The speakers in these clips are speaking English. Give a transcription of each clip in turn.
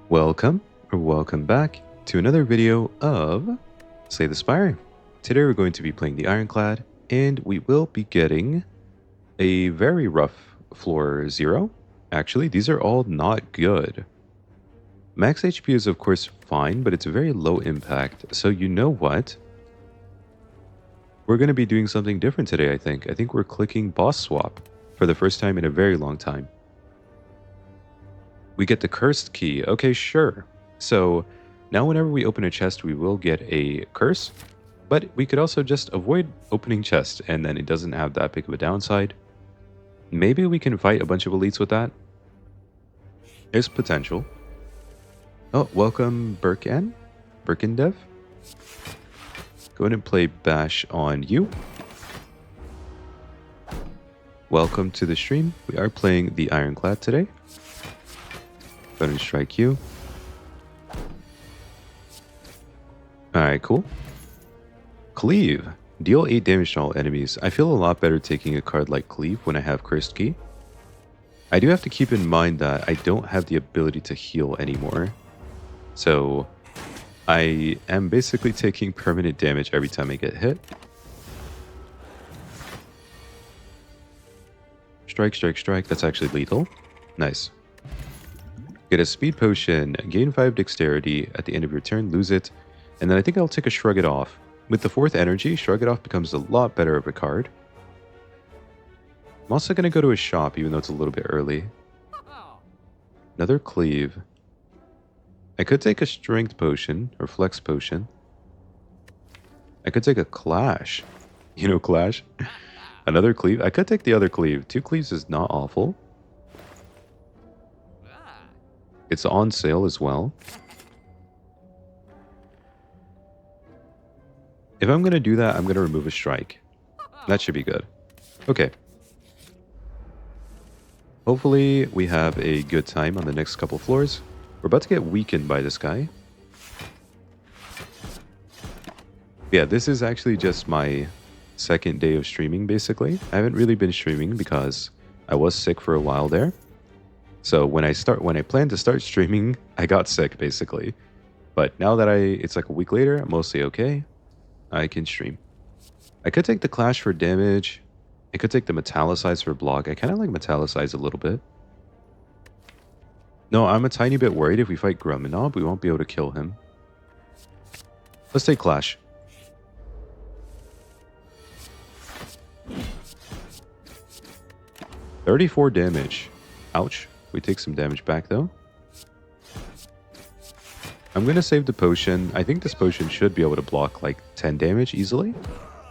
Welcome or welcome back to another video of Slay the Spire. Today we're going to be playing the Ironclad and we will be getting a very rough floor 0. Actually, these are all not good. Max HP is of course fine, but it's very low impact. So you know what? We're going to be doing something different today, I think. I think we're clicking boss swap for the first time in a very long time. We get the cursed key. Okay, sure. So now whenever we open a chest, we will get a curse, but we could also just avoid opening chests and then it doesn't have that big of a downside. Maybe we can fight a bunch of elites with that. There's potential. Oh, welcome Birkendev. Go ahead and play Bash on you. Welcome to the stream. We are playing the Ironclad today. Go ahead and strike you. Alright, cool. Cleave. Deal 8 damage to all enemies. I feel a lot better taking a card like Cleave when I have Cursed Key. I do have to keep in mind that I don't have the ability to heal anymore. So I am basically taking permanent damage every time I get hit. Strike, strike, strike. That's actually lethal. Nice. Get a speed potion, gain 5 dexterity at the end of your turn, lose it, and then I think I'll take a Shrug It Off. With the 4th energy, Shrug It Off becomes a lot better of a card. I'm also going to go to a shop, even though it's a little bit early. Another Cleave. I could take a Strength Potion, or Flex Potion. I could take a Clash. You know Clash? Another Cleave. I could take the other Cleave. 2 Cleaves is not awful. It's on sale as well. If I'm going to do that, I'm going to remove a strike. That should be good. Okay. Hopefully we have a good time on the next couple floors. We're about to get weakened by this guy. Yeah, this is actually just my second day of streaming, basically. I haven't really been streaming because I was sick for a while there. So when I plan to start streaming, I got sick basically. But now that it's like a week later, I'm mostly okay. I can stream. I could take the Clash for damage. I could take the Metallicize for block. I kind of like Metallicize a little bit. No, I'm a tiny bit worried if we fight Gruminob, we won't be able to kill him. Let's take Clash. $34 damage. Ouch. We take some damage back though. I'm going to save the potion. I think this potion should be able to block like 10 damage easily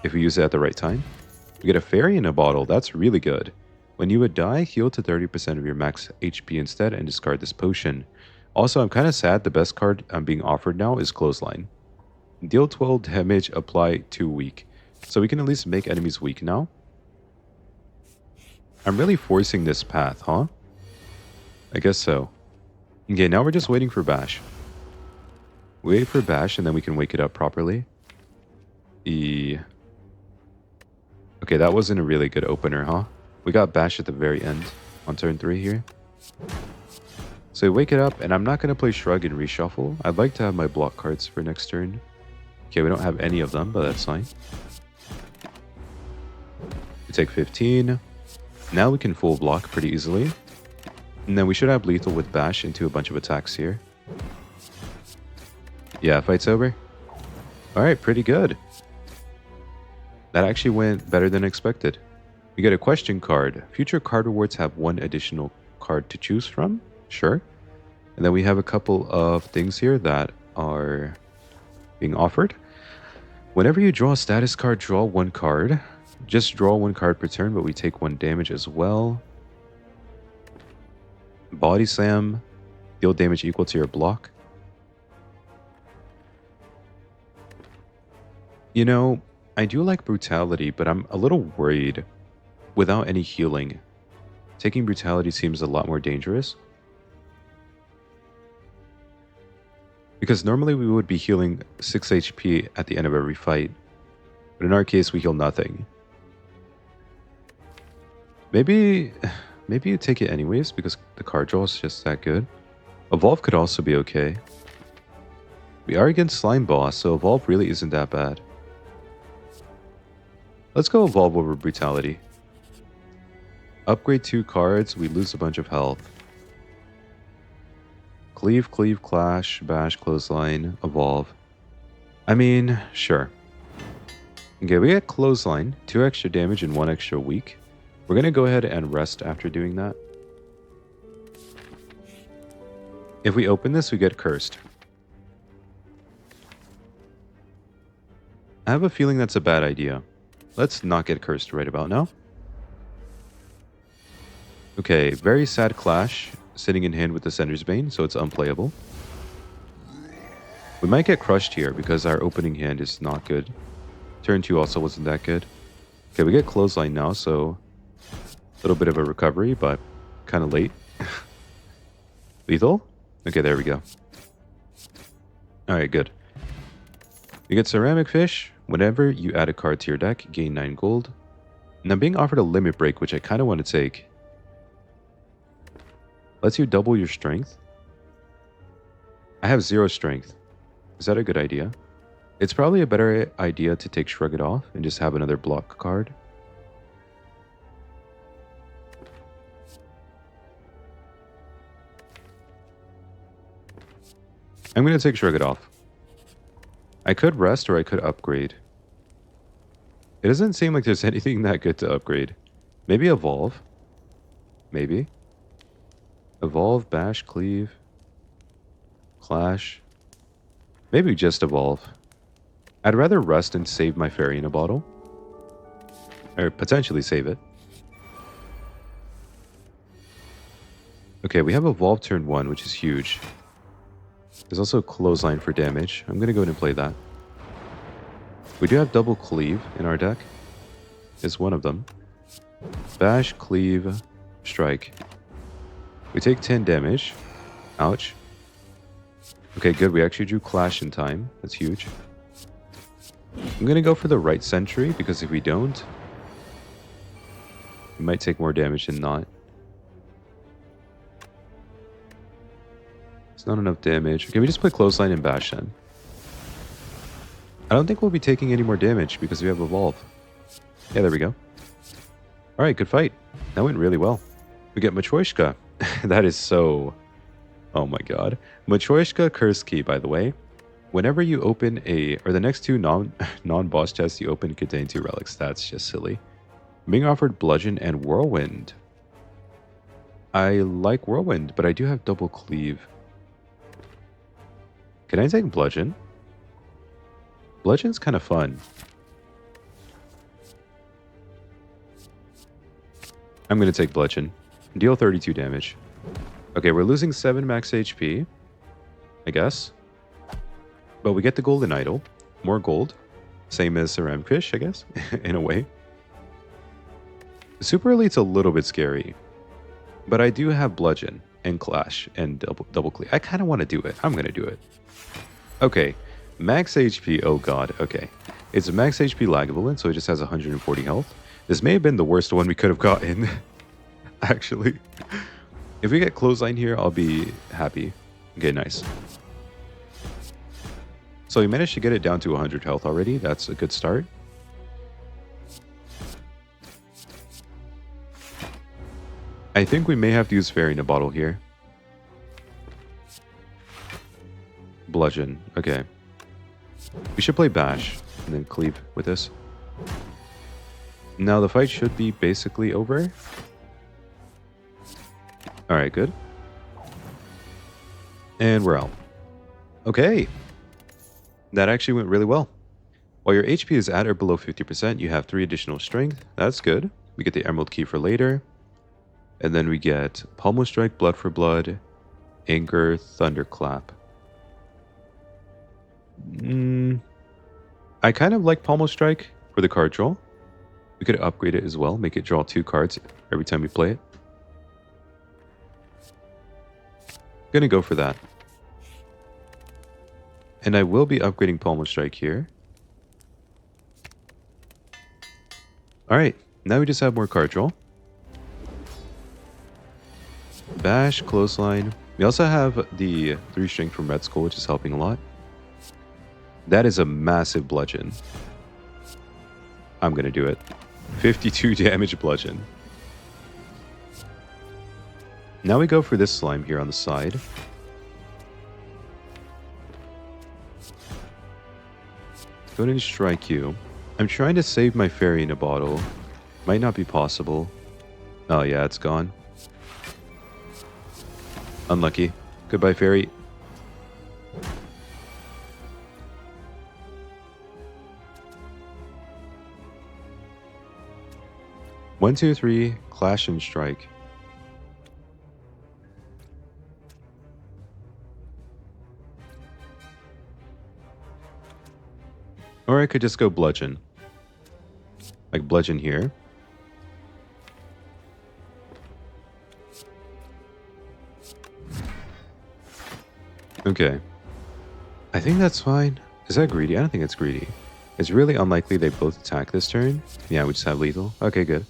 if we use it at the right time. We get a fairy in a bottle. That's really good. When you would die, heal to 30% of your max HP instead and discard this potion. Also, I'm kind of sad the best card I'm being offered now is Clothesline. Deal 12 damage, apply 2 weak. So we can at least make enemies weak now. I'm really forcing this path, huh? I guess so. Okay, now we're just waiting for Bash. Wait for Bash and then we can wake it up properly. Okay, that wasn't a really good opener, huh? We got Bash at the very end on turn 3 here. So wake it up, and I'm not going to play Shrug and Reshuffle. I'd like to have my block cards for next turn. Okay, we don't have any of them, but that's fine. We take 15. Now we can full block pretty easily. And then we should have lethal with Bash into a bunch of attacks here. Yeah, fight's over. Alright, pretty good. That actually went better than expected. We get a question card. Future card rewards have 1 additional card to choose from. Sure. And then we have a couple of things here that are being offered. Whenever you draw a status card, draw 1 card. Just draw 1 card per turn, but we take 1 damage as well. Body Slam. Deal damage equal to your block. You know, I do like Brutality, but I'm a little worried. Without any healing, taking Brutality seems a lot more dangerous. Because normally we would be healing 6 HP at the end of every fight. But in our case, we heal nothing. Maybe you take it anyways, because the card draw is just that good. Evolve could also be okay. We are against Slime Boss, so Evolve really isn't that bad. Let's go Evolve over Brutality. Upgrade 2 cards, we lose a bunch of health. Cleave, Cleave, Clash, Bash, Clothesline, Evolve. I mean, sure. Okay, we get Clothesline, 2 extra damage and 1 extra weak. We're going to go ahead and rest after doing that. If we open this, we get Cursed. I have a feeling that's a bad idea. Let's not get Cursed right about now. Okay, very sad Clash, sitting in hand with the Sender's Bane, so it's unplayable. We might get crushed here because our opening hand is not good. Turn 2 also wasn't that good. Okay, we get Clothesline now, so a little bit of a recovery, but kind of late. Lethal? Okay, there we go. Alright, good. You get Ceramic Fish. Whenever you add a card to your deck, gain 9 gold. And I'm being offered a Limit Break, which I kind of want to take. Lets you double your strength. I have 0 strength. Is that a good idea? It's probably a better idea to take Shrug It Off and just have another block card. I'm going to take Shrug It Off. I could rest or I could upgrade. It doesn't seem like there's anything that good to upgrade. Maybe Evolve. Maybe. Evolve, Bash, Cleave, Clash. Maybe just Evolve. I'd rather rest and save my Fairy in a bottle. Or potentially save it. Okay, we have Evolve turn 1, which is huge. There's also Clothesline for damage. I'm going to go ahead and play that. We do have double Cleave in our deck. It's one of them. Bash, Cleave, Strike. We take 10 damage. Ouch. Okay, good. We actually drew Clash in time. That's huge. I'm going to go for the right Sentry, because if we don't, we might take more damage than not. It's not enough damage. Okay, we just play Clothesline and Bash then. I don't think we'll be taking any more damage because we have Evolve. Yeah, there we go. Alright, good fight. That went really well. We get Matryoshka. That is so... Oh my god. Matryoshka Curse Key, by the way. Whenever you open a... Or the next 2 non-boss chests you open contain 2 relics. That's just silly. I'm being offered Bludgeon and Whirlwind. I like Whirlwind, but I do have double Cleave. Can I take Bludgeon? Bludgeon's kind of fun. I'm going to take Bludgeon. Deal 32 damage. Okay, we're losing 7 max HP, I guess. But we get the Golden Idol. More gold. Same as Ceramic Fish, I guess, in a way. Super Elite's a little bit scary. But I do have Bludgeon and Clash and double Cleave. I kind of want to do it. I'm going to do it. Okay. Max HP. Oh god. Okay. It's a max HP Lagavulin, so it just has 140 health. This may have been the worst one we could have gotten. Actually. If we get Clothesline here, I'll be happy. Okay, nice. So we managed to get it down to 100 health already. That's a good start. I think we may have to use Fairy in a bottle here. Bludgeon. Okay. We should play Bash and then Cleave with this. Now the fight should be basically over. Alright, good. And we're out. Okay. That actually went really well. While your HP is at or below 50%, you have 3 additional strength. That's good. We get the Emerald Key for later. And then we get Pommel Strike, Blood for Blood, Anger, Thunderclap. I kind of like Pommel Strike for the card draw. We could upgrade it as well, make it draw 2 cards every time we play it. Gonna go for that. And I will be upgrading Pommel Strike here. Alright, now we just have more card draw. Bash, Clothesline, We also have the 3 strength from Red Skull, which is helping a lot. That is a massive bludgeon. I'm going to do it. 52 damage bludgeon. Now we go for this slime here on the side. Go ahead and strike you. I'm trying to save my fairy in a bottle. Might not be possible. Oh yeah, it's gone. Unlucky. Goodbye, fairy. One, two, three. Clash and strike. Or I could just go bludgeon. Like bludgeon here. Okay. I think that's fine. Is that greedy? I don't think it's greedy. It's really unlikely they both attack this turn. Yeah, we just have lethal. Okay, good.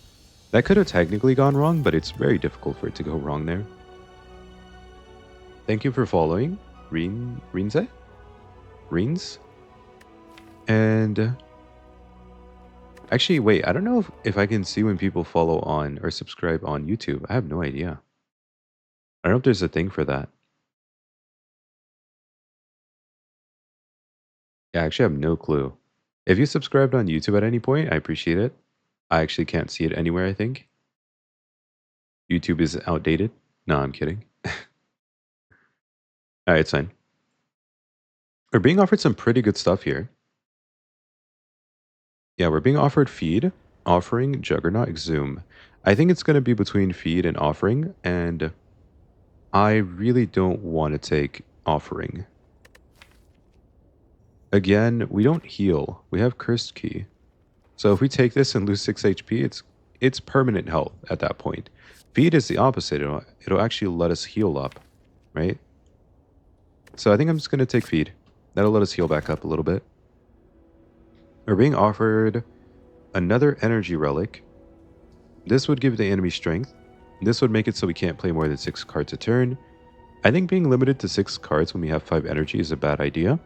That could have technically gone wrong, but it's very difficult for it to go wrong there. Thank you for following. Reense? Reens? And... actually, wait, I don't know if I can see when people follow on or subscribe on YouTube. I have no idea. I don't know if there's a thing for that. Yeah, I actually have no clue. If you subscribed on YouTube at any point, I appreciate it. I actually can't see it anywhere, I think. YouTube is outdated. No, I'm kidding. Alright, it's fine. We're being offered some pretty good stuff here. Yeah, we're being offered Feed, Offering, Juggernaut, Exhume. I think it's going to be between Feed and Offering, and I really don't want to take Offering. Again, we don't heal. We have Cursed Key. So if we take this and lose 6 HP, it's permanent health at that point. Feed is the opposite. It'll actually let us heal up, right? So I think I'm just going to take Feed. That'll let us heal back up a little bit. We're being offered another Energy Relic. This would give the enemy strength. This would make it so we can't play more than 6 cards a turn. I think being limited to 6 cards when we have 5 energy is a bad idea.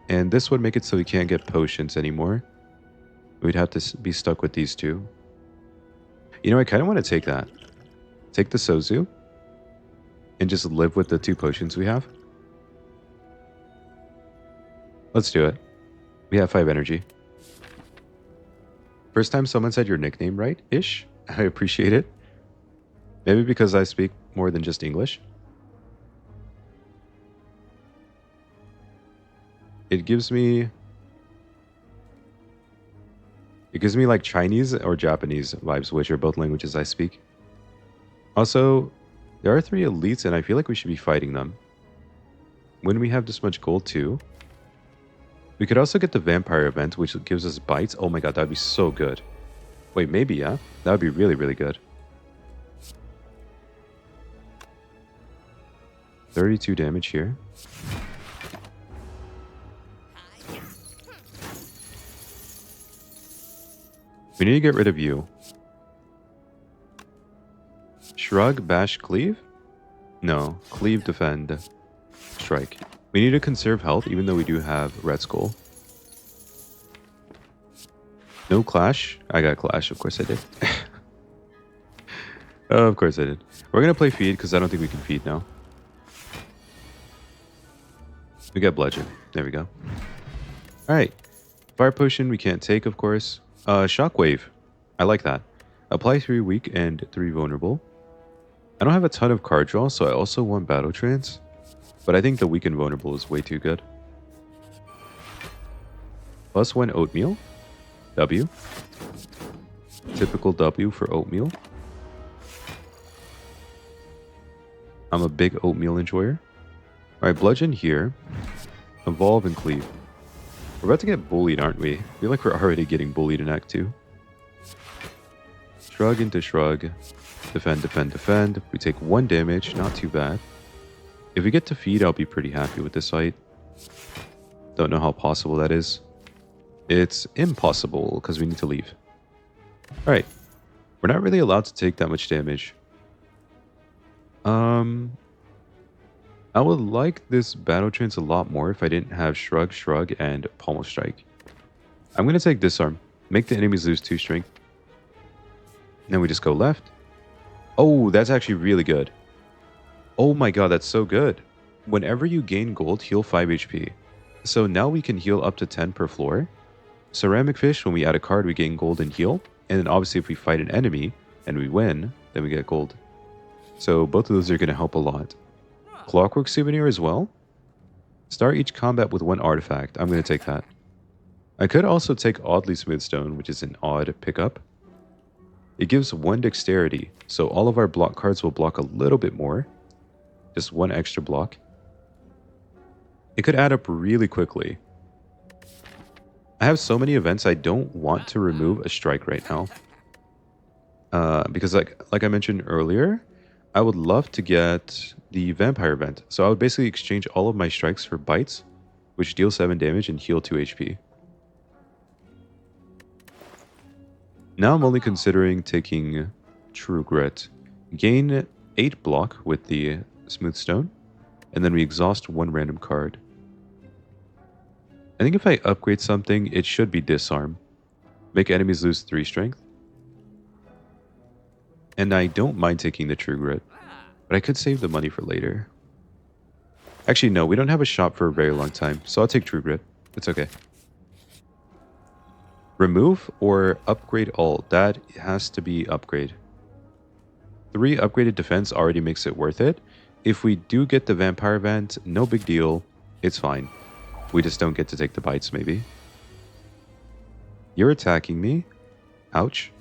And this would make it so we can't get potions anymore. We'd have to be stuck with these two. You know, I kind of want to take that. Take the Sozu. And just live with the 2 potions we have. Let's do it. We have 5 energy. First time someone said your nickname right-ish. I appreciate it. Maybe because I speak more than just English. It gives me like Chinese or Japanese vibes, which are both languages I speak. Also, there are 3 elites and I feel like we should be fighting them. When we have this much gold too. We could also get the vampire event, which gives us bites. Oh my god, that'd be so good. Wait, maybe, yeah? That would be really, really good. 32 damage here. We need to get rid of you. Shrug, bash, cleave? No, cleave, defend, strike. We need to conserve health, even though we do have Red Skull. No clash. I got clash, of course I did. Of course I did. We're going to play feed, because I don't think we can feed now. We got bludgeon. There we go. Alright. Fire potion we can't take, of course. Shockwave. I like that. Apply 3 weak and 3 vulnerable. I don't have a ton of card draw, so I also want Battle Trance. But I think the weak and vulnerable is way too good. +1 oatmeal. W. Typical W for oatmeal. I'm a big oatmeal enjoyer. Alright, bludgeon here. Evolve and cleave. We're about to get bullied, aren't we? I feel like we're already getting bullied in Act 2. Shrug into shrug. Defend, defend, defend. We take 1 damage, not too bad. If we get to feed, I'll be pretty happy with this fight. Don't know how possible that is. It's impossible, because we need to leave. Alright. We're not really allowed to take that much damage. I would like this battle trance a lot more if I didn't have Shrug, Shrug, and Pommel Strike. I'm going to take Disarm. Make the enemies lose 2 strength. Then we just go left. Oh, that's actually really good. Oh my god, that's so good. Whenever you gain gold, heal 5 HP. So now we can heal up to 10 per floor. Ceramic Fish, when we add a card, we gain gold and heal. And then obviously if we fight an enemy and we win, then we get gold. So both of those are going to help a lot. Clockwork Souvenir as well. Start each combat with 1 artifact. I'm going to take that. I could also take Oddly Smooth Stone, which is an odd pickup. It gives 1 dexterity, so all of our block cards will block a little bit more. Just 1 extra block. It could add up really quickly. I have so many events I don't want to remove a strike right now. Because like I mentioned earlier, I would love to get the vampire event. So I would basically exchange all of my strikes for bites, which deal 7 damage and heal 2 HP. Now I'm only considering taking True Grit. Gain 8 block with the Smooth Stone, and then we exhaust 1 random card. I think if I upgrade something, it should be Disarm. Make enemies lose 3 strength. And I don't mind taking the True Grit, but I could save the money for later. Actually, no, we don't have a shop for a very long time, so I'll take True Grit. It's okay. Remove or upgrade all. That has to be upgrade. 3 upgraded defense already makes it worth it. If we do get the vampire event, no big deal. It's fine. We just don't get to take the bites, maybe. You're attacking me. Ouch.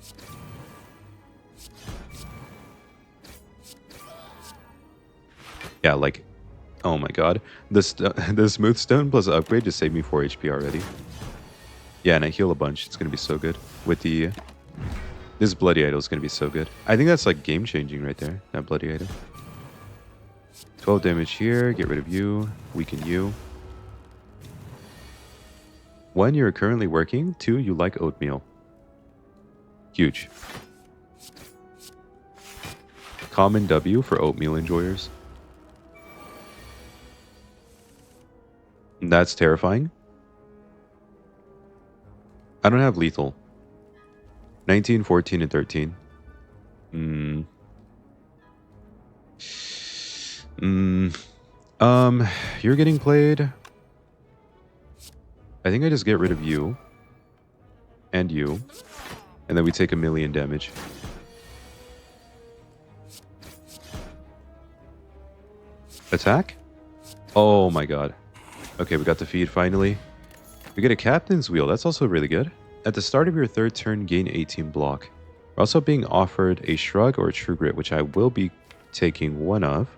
Yeah, like, oh my god. The Smooth Stone plus upgrade just saved me 4 HP already. Yeah, and I heal a bunch. It's going to be so good. With the... This Bloody Idol is going to be so good. I think that's like game-changing right there. That Bloody Idol. 12 damage here. Get rid of you. Weaken you. 1, you're currently working. 2, you like oatmeal. Huge. Common W for oatmeal enjoyers. That's terrifying. I don't have lethal. 19, 14, and 13. You're getting played. I think I just get rid of you. And you. And then we take 1,000,000 damage. Attack? Oh my god. Okay, we got the feed finally. We get a Captain's Wheel. That's also really good. At the start of your 3rd turn, gain 18 block. We're also being offered a Shrug or a True Grit, which I will be taking 1 of.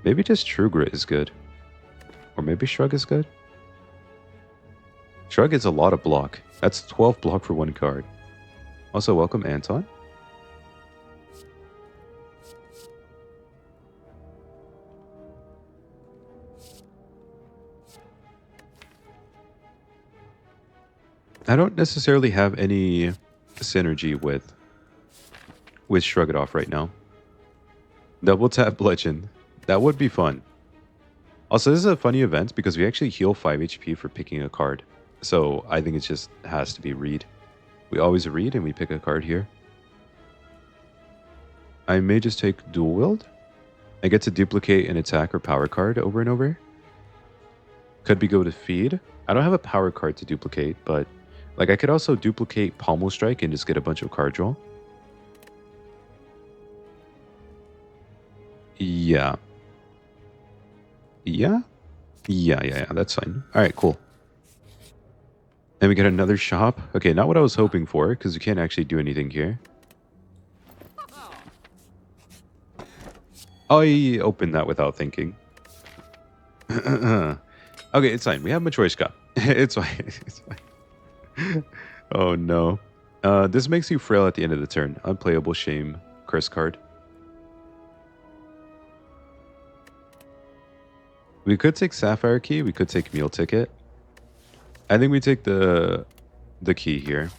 Maybe just True Grit is good. Or maybe Shrug is good. Shrug is a lot of block. That's 12 block for 1 card. Also, welcome Anton. I don't necessarily have any synergy with Shrug It Off right now. Double tap Legend. That would be fun. Also, this is a funny event because we actually heal 5 HP for picking a card. So I think it just has to be read. We always read and we pick a card here. I may just take Dual Wield. I get to duplicate an attack or power card over and over. Could be go to feed. I don't have a power card to duplicate, but like I could also duplicate Pommel Strike and just get a bunch of card draw. Yeah. Yeah? Yeah, that's fine. Alright, cool. Then we get another shop. Okay, not what I was hoping for, because we can't actually do anything here. I opened that without thinking. Okay, it's fine. We have Matryoshka. It's fine. It's fine. Oh no. This makes you frail at the end of the turn. Unplayable shame. Curse card. We could take Sapphire Key. We could take Meal Ticket. I think we take the key here.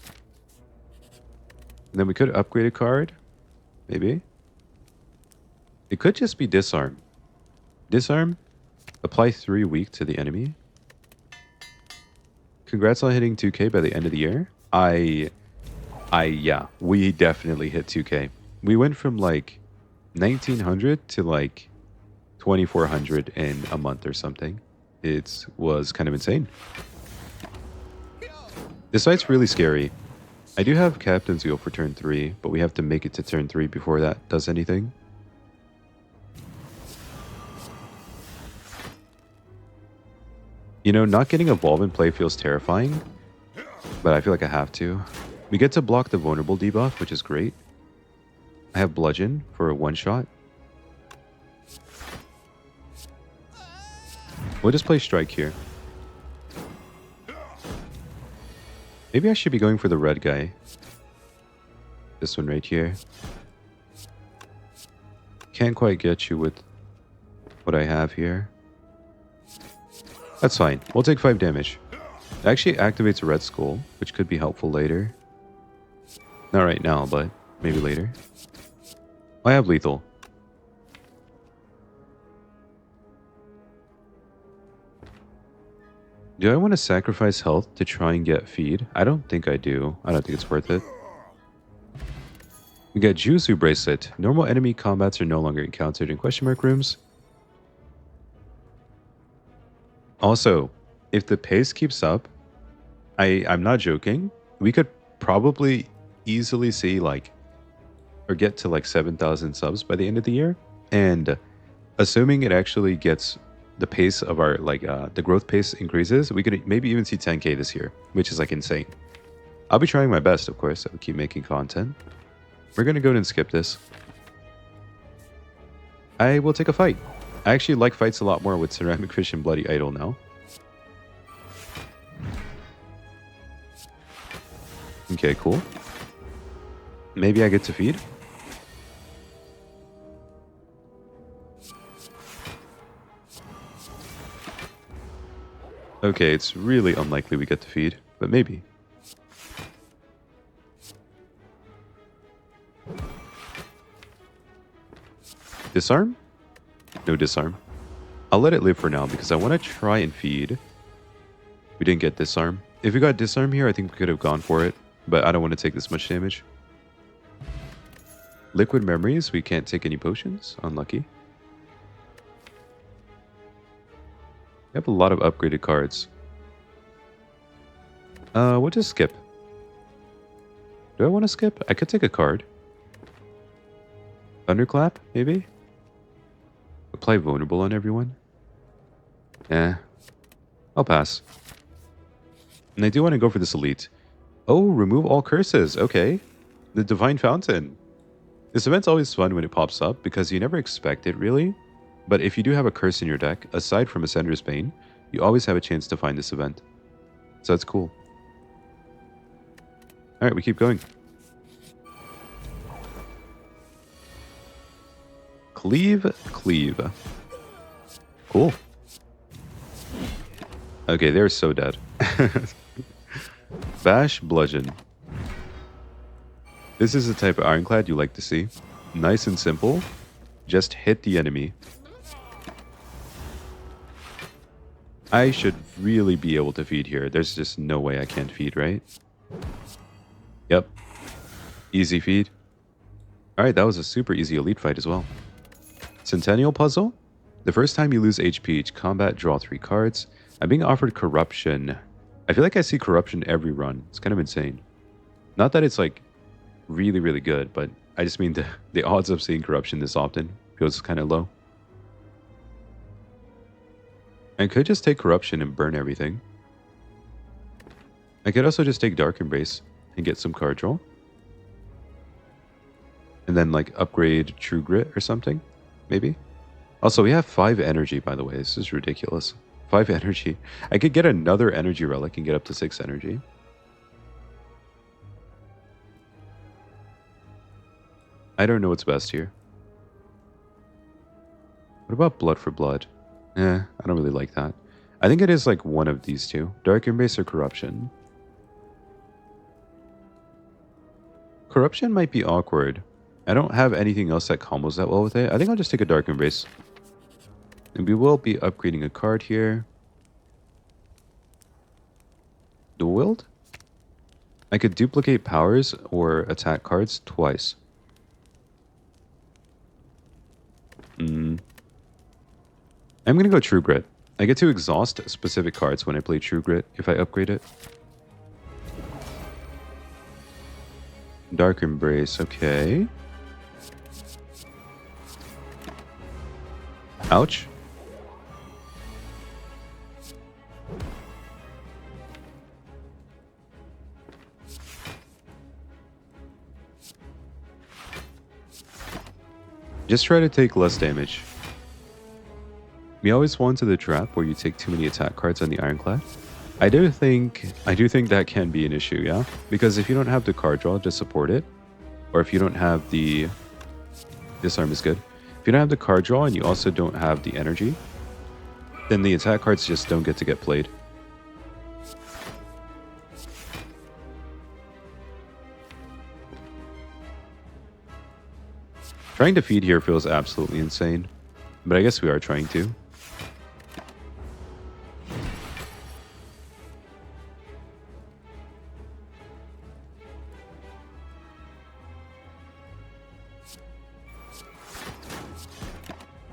And then we could upgrade a card. Maybe. It could just be Disarm. Disarm. Apply 3 weak to the enemy. Congrats on hitting 2K by the end of the year. Yeah, we definitely hit 2K. We went from like 1900 to like 2400 in a month or something. It was kind of insane. This site's really scary. I do have Captain's Wheel for turn 3, but we have to make it to turn 3 before that does anything. You know, not getting Evolve in play feels terrifying, but I feel like I have to. We get to block the Vulnerable debuff, which is great. I have Bludgeon for a one-shot. We'll just play Strike here. Maybe I should be going for the red guy. This one right here. Can't quite get you with what I have here. That's fine. We'll take 5 damage. It actually activates a Red Skull, which could be helpful later. Not right now, but maybe later. I have lethal. Do I want to sacrifice health to try and get feed? I don't think I do. I don't think it's worth it. We got Juzu Bracelet. Normal enemy combats are no longer encountered in question mark rooms. Also, if the pace keeps up, I'm not joking, we could probably easily see like, or get to like 7,000 subs by the end of the year. And assuming it actually gets the pace of our, like the growth pace increases, we could maybe even see 10K this year, which is like insane. I'll be trying my best, of course. I'll keep making content. We're going to go ahead and skip this. I will take a fight. I actually like fights a lot more with Ceramic Fish and Bloody Idol now. Okay, cool. Maybe I get to feed. Okay, it's really unlikely we get to feed, but maybe. Disarm? No disarm. I'll let it live for now because I want to try and feed. We didn't get disarm. If we got disarm here, I think we could have gone for it, but I don't want to take this much damage. Liquid memories, we can't take any potions. Unlucky. We have a lot of upgraded cards. We'll just skip. Do I want to skip? I could take a card. Thunderclap, maybe? Apply vulnerable on everyone? Eh. I'll pass. And I do want to go for this elite. Oh, remove all curses. Okay. The Divine Fountain. This event's always fun when it pops up because you never expect it, really. But if you do have a curse in your deck, aside from Ascender's Bane, you always have a chance to find this event. So that's cool. Alright, we keep going. Cleave, cleave. Cool. Okay, they're so dead. Bash, bludgeon. This is the type of ironclad you like to see. Nice and simple. Just hit the enemy. I should really be able to feed here. There's just no way I can't feed, right? Yep. Easy feed. Alright, that was a super easy elite fight as well. Centennial Puzzle. The first time you lose HP each combat, draw 3 cards. I'm being offered Corruption. I feel like I see Corruption every run. It's kind of insane. Not that it's like really, really good, but I just mean the odds of seeing Corruption this often feels kind of low. I could just take Corruption and burn everything. I could also just take Dark Embrace and get some card draw. And then like upgrade True Grit or something, maybe. Also, we have 5 energy, by the way. This is ridiculous. 5 energy. I could get another energy relic and get up to 6 energy. I don't know what's best here. What about Blood for Blood? I don't really like that. I think it is like one of these two. Dark Embrace or Corruption. Corruption might be awkward. I don't have anything else that combos that well with it. I think I'll just take a Dark Embrace. And we will be upgrading a card here. Dual wield? I could duplicate powers or attack cards twice. I'm going to go True Grit. I get to exhaust specific cards when I play True Grit if I upgrade it. Dark Embrace, okay. Ouch. Just try to take less damage. We always fall into the trap where you take too many attack cards on the Ironclad. I do think that can be an issue, yeah? Because if you don't have the card draw to support it, or if you don't have the... Disarm is good. If you don't have the card draw and you also don't have the energy, then the attack cards just don't get to get played. Trying to feed here feels absolutely insane, but I guess we are trying to.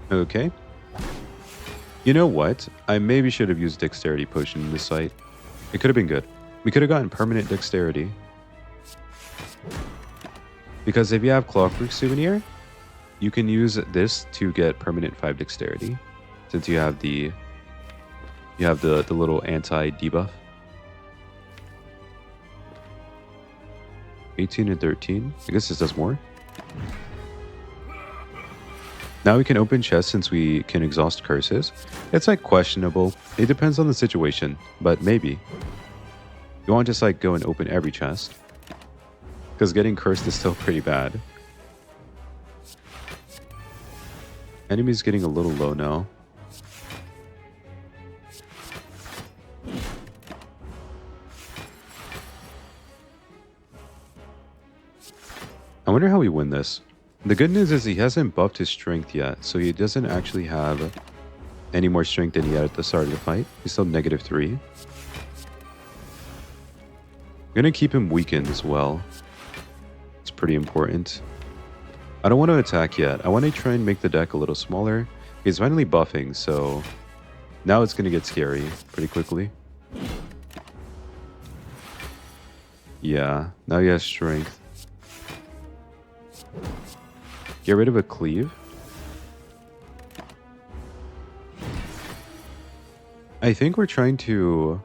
Okay. You know what? I maybe should have used Dexterity Potion in this fight. It could have been good. We could have gotten permanent Dexterity. Because if you have Clockwork Souvenir, you can use this to get permanent 5 Dexterity. Since you have the little anti-debuff. 18 and 13. I guess this does more. Now we can open chests since we can exhaust curses. It's like questionable. It depends on the situation, but maybe. You won't just like go and open every chest. Because getting cursed is still pretty bad. Enemy's getting a little low now. I wonder how we win this. The good news is he hasn't buffed his strength yet, so he doesn't actually have any more strength than he had at the start of the fight. He's still -3. I'm gonna keep him weakened as well. It's pretty important. I don't want to attack yet. I want to try and make the deck a little smaller. He's finally buffing, so now it's gonna get scary pretty quickly. Yeah, now he has strength. Get rid of a cleave. I think we're trying to...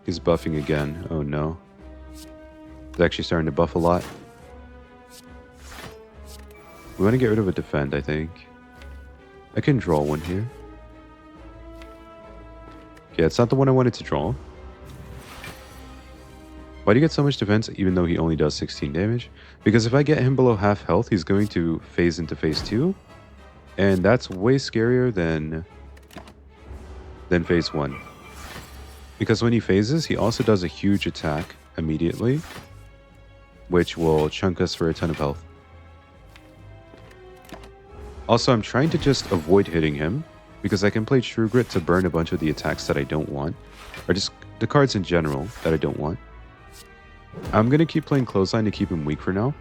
He's buffing again. Oh no. He's actually starting to buff a lot. We want to get rid of a defend, I think. I can draw one here. Okay, it's not the one I wanted to draw. Why do you get so much defense even though he only does 16 damage? Because if I get him below half health, he's going to phase into phase 2. And that's way scarier than phase 1. Because when he phases, he also does a huge attack immediately, which will chunk us for a ton of health. Also, I'm trying to just avoid hitting him, because I can play True Grit to burn a bunch of the attacks that I don't want, or just the cards in general that I don't want. I'm going to keep playing Clothesline to keep him weak for now.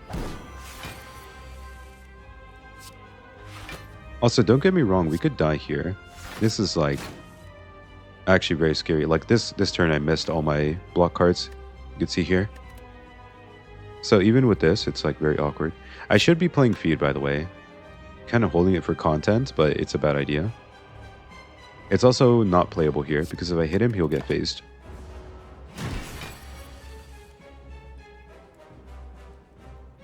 Also, don't get me wrong, we could die here. This is like actually very scary. Like this turn I missed all my block cards. You can see here. So even with this, it's like very awkward. I should be playing Feed, by the way. Kind of holding it for content, but it's a bad idea. It's also not playable here because if I hit him, he'll get phased.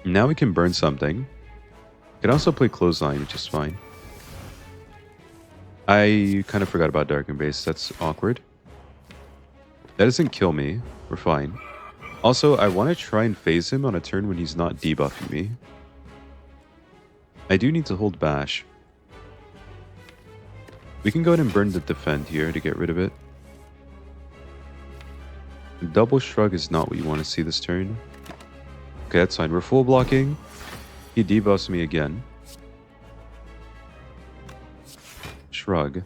Now we can burn something. We can also play Clothesline, which is fine. I kind of forgot about Dark Embrace. That's awkward. That doesn't kill me. We're fine. Also, I want to try and phase him on a turn when he's not debuffing me. I do need to hold Bash. We can go ahead and burn the Defend here to get rid of it. Double Shrug is not what you want to see this turn. Okay, that's fine. We're full blocking. He debuffs me again. Shrug.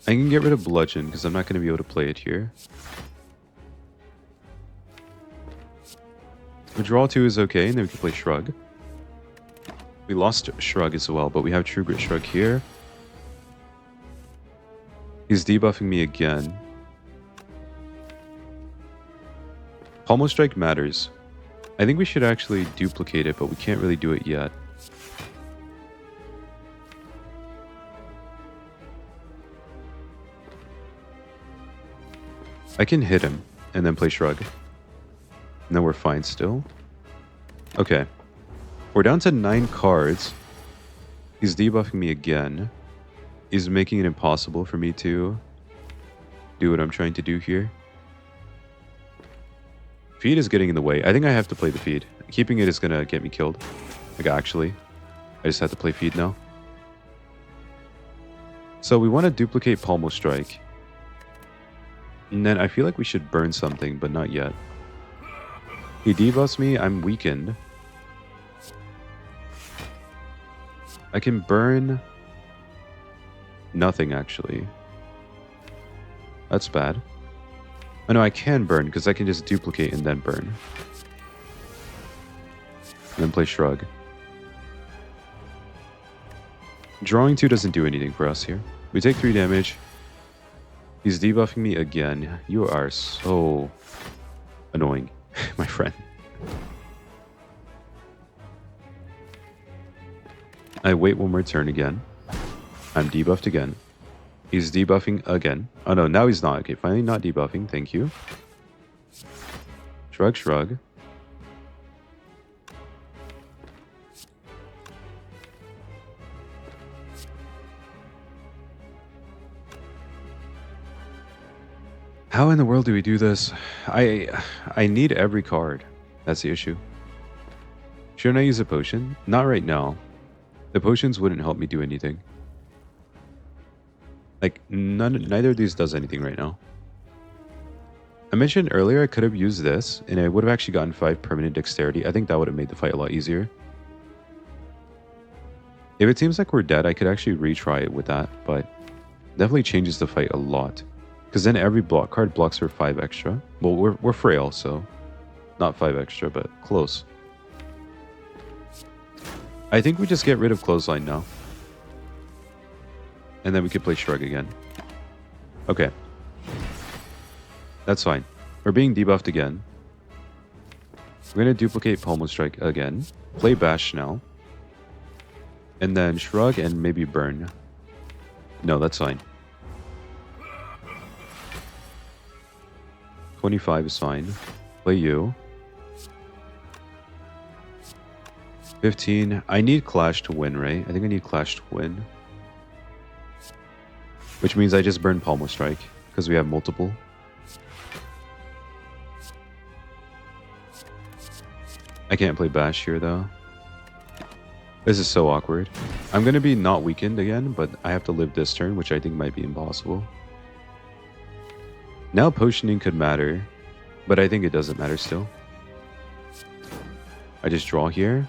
I can get rid of Bludgeon because I'm not going to be able to play it here. Withdrawal 2 is okay, and then we can play Shrug. We lost Shrug as well, but we have True Grit Shrug here. He's debuffing me again. Pommel Strike matters. I think we should actually duplicate it, but we can't really do it yet. I can hit him and then play Shrug. And then we're fine still. Okay. We're down to 9 cards. He's debuffing me again. He's making it impossible for me to do what I'm trying to do here. Feed is getting in the way. I think I have to play the feed. Keeping it is going to get me killed. Like, actually. I just have to play feed now. So we want to duplicate Pommel Strike. And then I feel like we should burn something, but not yet. He debuffs me. I'm weakened. I can burn nothing, actually. That's bad. Oh no, I can burn because I can just duplicate and then burn. And then play Shrug. Drawing 2 doesn't do anything for us here. We take 3 damage. He's debuffing me again. You are so annoying, my friend. I wait one more turn again. I'm debuffed again. He's debuffing again. Oh no, now he's not. Okay, finally not debuffing. Thank you. Shrug, shrug. How in the world do we do this? I need every card. That's the issue. Shouldn't I use a potion? Not right now. The potions wouldn't help me do anything. Like, neither of these does anything right now. I mentioned earlier I could have used this, and I would have actually gotten 5 permanent dexterity. I think that would have made the fight a lot easier. If it seems like we're dead, I could actually retry it with that, but definitely changes the fight a lot. Because then every block card blocks for 5 extra. Well, we're frail, so not 5 extra, but close. I think we just get rid of Clothesline now. And then we could play Shrug again. Okay. That's fine. We're being debuffed again. We're going to duplicate Pommel Strike again. Play Bash now. And then Shrug and maybe Burn. No, that's fine. 25 is fine. Play you. 15. I need Clash to win, right? I think I need Clash to win. Which means I just burn Pommel Strike, because we have multiple. I can't play Bash here, though. This is so awkward. I'm going to be not weakened again, but I have to live this turn, which I think might be impossible. Now potioning could matter, but I think it doesn't matter still. I just draw here.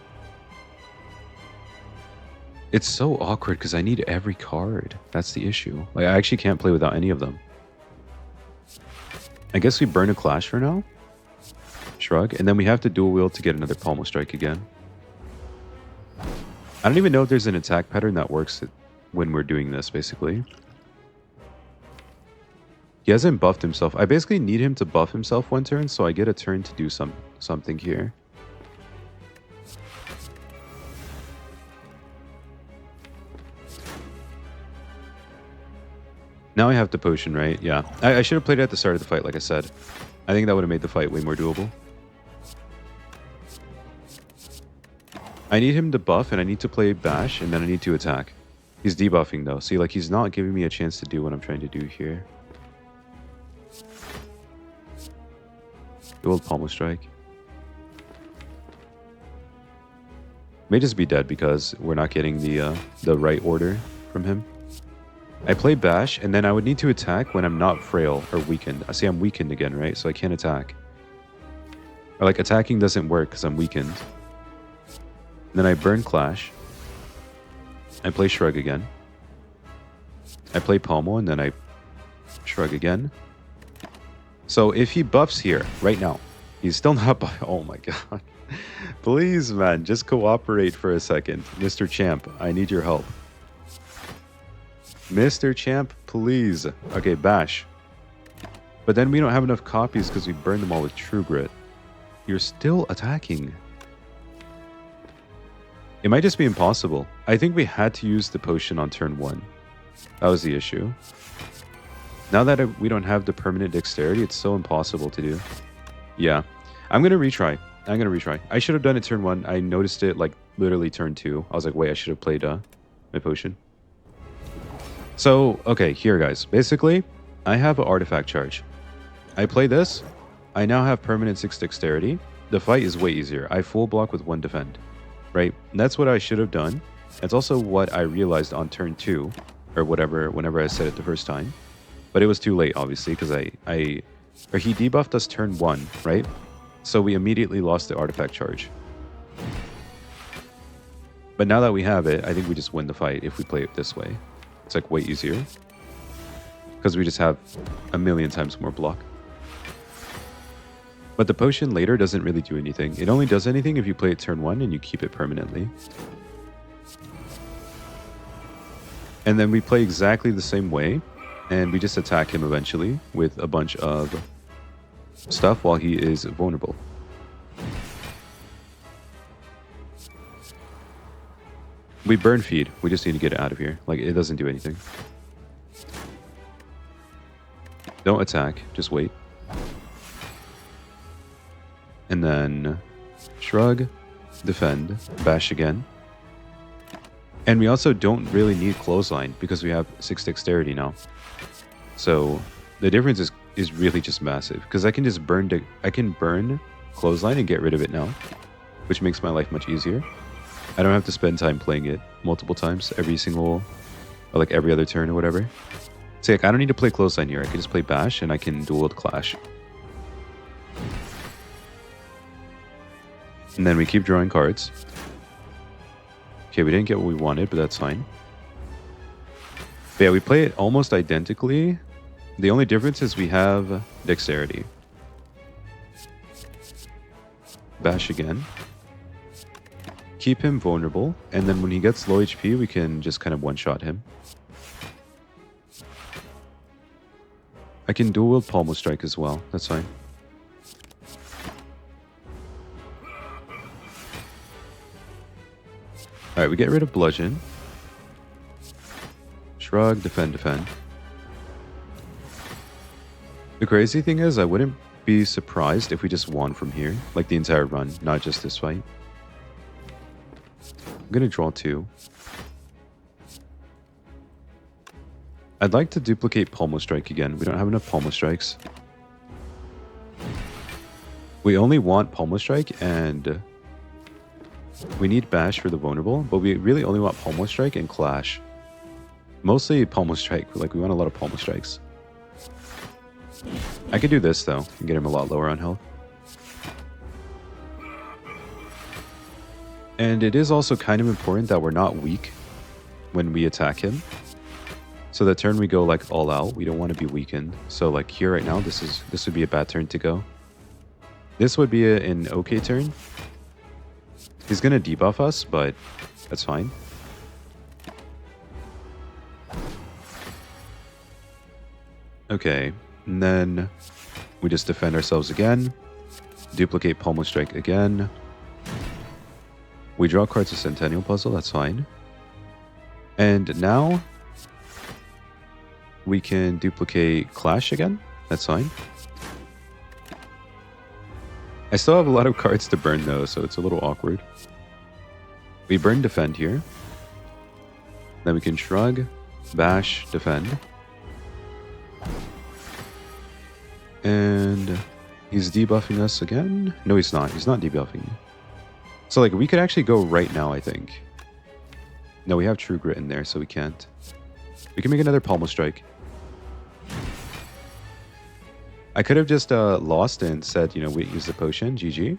It's so awkward because I need every card. That's the issue. Like, I actually can't play without any of them. I guess we burn a Clash for now. Shrug. And then we have to dual wield to get another Pommel Strike again. I don't even know if there's an attack pattern that works when we're doing this, basically. He hasn't buffed himself. I basically need him to buff himself one turn, so I get a turn to do something here. Now I have to potion, right? Yeah. I should have played it at the start of the fight, like I said. I think that would have made the fight way more doable. I need him to buff, and I need to play Bash, and then I need to attack. He's debuffing, though. See, like, he's not giving me a chance to do what I'm trying to do here. Dual Pommel Strike. May just be dead because we're not getting the right order from him. I play Bash, and then I would need to attack when I'm not frail or weakened. I see I'm weakened again, right? So I can't attack. Or like, attacking doesn't work because I'm weakened. And then I burn Clash. I play Shrug again. I play Pommel and then I shrug again. So if he buffs here right now, he's still not oh my god. Please, man, just cooperate for a second. Mr. Champ, I need your help. Mr. Champ, please. Okay, bash. But then we don't have enough copies because we burned them all with True Grit. You're still attacking. It might just be impossible. I think we had to use the potion on turn 1. That was the issue. Now that we don't have the permanent dexterity, it's so impossible to do. Yeah. I'm going to retry. I should have done it turn 1. I noticed it like literally turn 2. I was like, wait, I should have played my potion. So, okay, here guys. Basically, I have an artifact charge. I play this. I now have permanent 6 dexterity. The fight is way easier. I full block with 1 defend. Right? And that's what I should have done. That's also what I realized on turn 2. Or whatever, whenever I said it the first time. But it was too late, obviously, because he debuffed us turn 1, right? So we immediately lost the artifact charge. But now that we have it, I think we just win the fight if we play it this way. It's like way easier. Because we just have a million times more block. But the potion later doesn't really do anything. It only does anything if you play it turn 1 and you keep it permanently. And then we play exactly the same way. And we just attack him eventually with a bunch of stuff while he is vulnerable. We burn feed. We just need to get it out of here. Like, it doesn't do anything. Don't attack. Just wait. And then shrug, defend, bash again. And we also don't really need clothesline because we have 6 dexterity now. So the difference is really just massive because I can just burn clothesline and get rid of it now, which makes my life much easier. I don't have to spend time playing it multiple times every other turn or whatever. So like, I don't need to play clothesline here. I can just play bash and I can duel with clash. And then we keep drawing cards. Okay, we didn't get what we wanted, but that's fine. But yeah, we play it almost identically. The only difference is we have dexterity. Bash again. Keep him vulnerable, and then when he gets low HP, we can just kind of one-shot him. I can dual wield Pommel Strike as well, that's fine. Alright, we get rid of Bludgeon. Shrug, defend, defend. The crazy thing is, I wouldn't be surprised if we just won from here. Like the entire run, not just this fight. I'm gonna draw 2. I'd like to duplicate Pommel Strike again. We don't have enough Pommel Strikes. We only want Pommel Strike and we need Bash for the vulnerable, but we really only want Pommel Strike and Clash. Mostly Pommel Strike, like we want a lot of Pommel Strikes. I could do this though, and get him a lot lower on health. And it is also kind of important that we're not weak when we attack him. So the turn we go like all out, we don't want to be weakened. So like here right now, this would be a bad turn to go. This would be an okay turn. He's gonna debuff us, but that's fine. Okay, and then we just defend ourselves again. Duplicate Pommel Strike again. We draw cards of Centennial Puzzle, that's fine. And now we can duplicate Clash again, that's fine. I still have a lot of cards to burn though, so it's a little awkward. We burn Defend here. Then we can Shrug, Bash, Defend. And he's debuffing us again. No, he's not. He's not debuffing. So like we could actually go right now, I think. No, we have True Grit in there, so we can't. We can make another Pommel Strike. I could have just lost and said, you know, we use the potion, GG.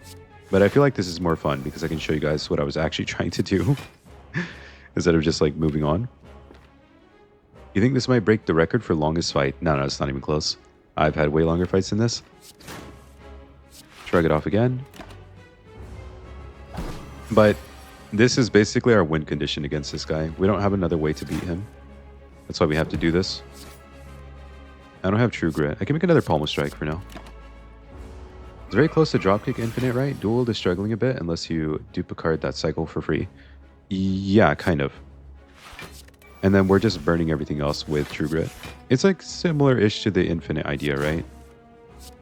But I feel like this is more fun because I can show you guys what I was actually trying to do. Instead of just like moving on. You think this might break the record for longest fight? No, it's not even close. I've had way longer fights than this. Shrug it off again. But this is basically our win condition against this guy. We don't have another way to beat him. That's why we have to do this. I don't have True Grit. I can make another Pommel Strike for now. It's very close to Dropkick Infinite, right? Dual is struggling a bit unless you dupe a card that cycle for free. Yeah, kind of. And then we're just burning everything else with True Grit. It's like similar-ish to the Infinite idea, right?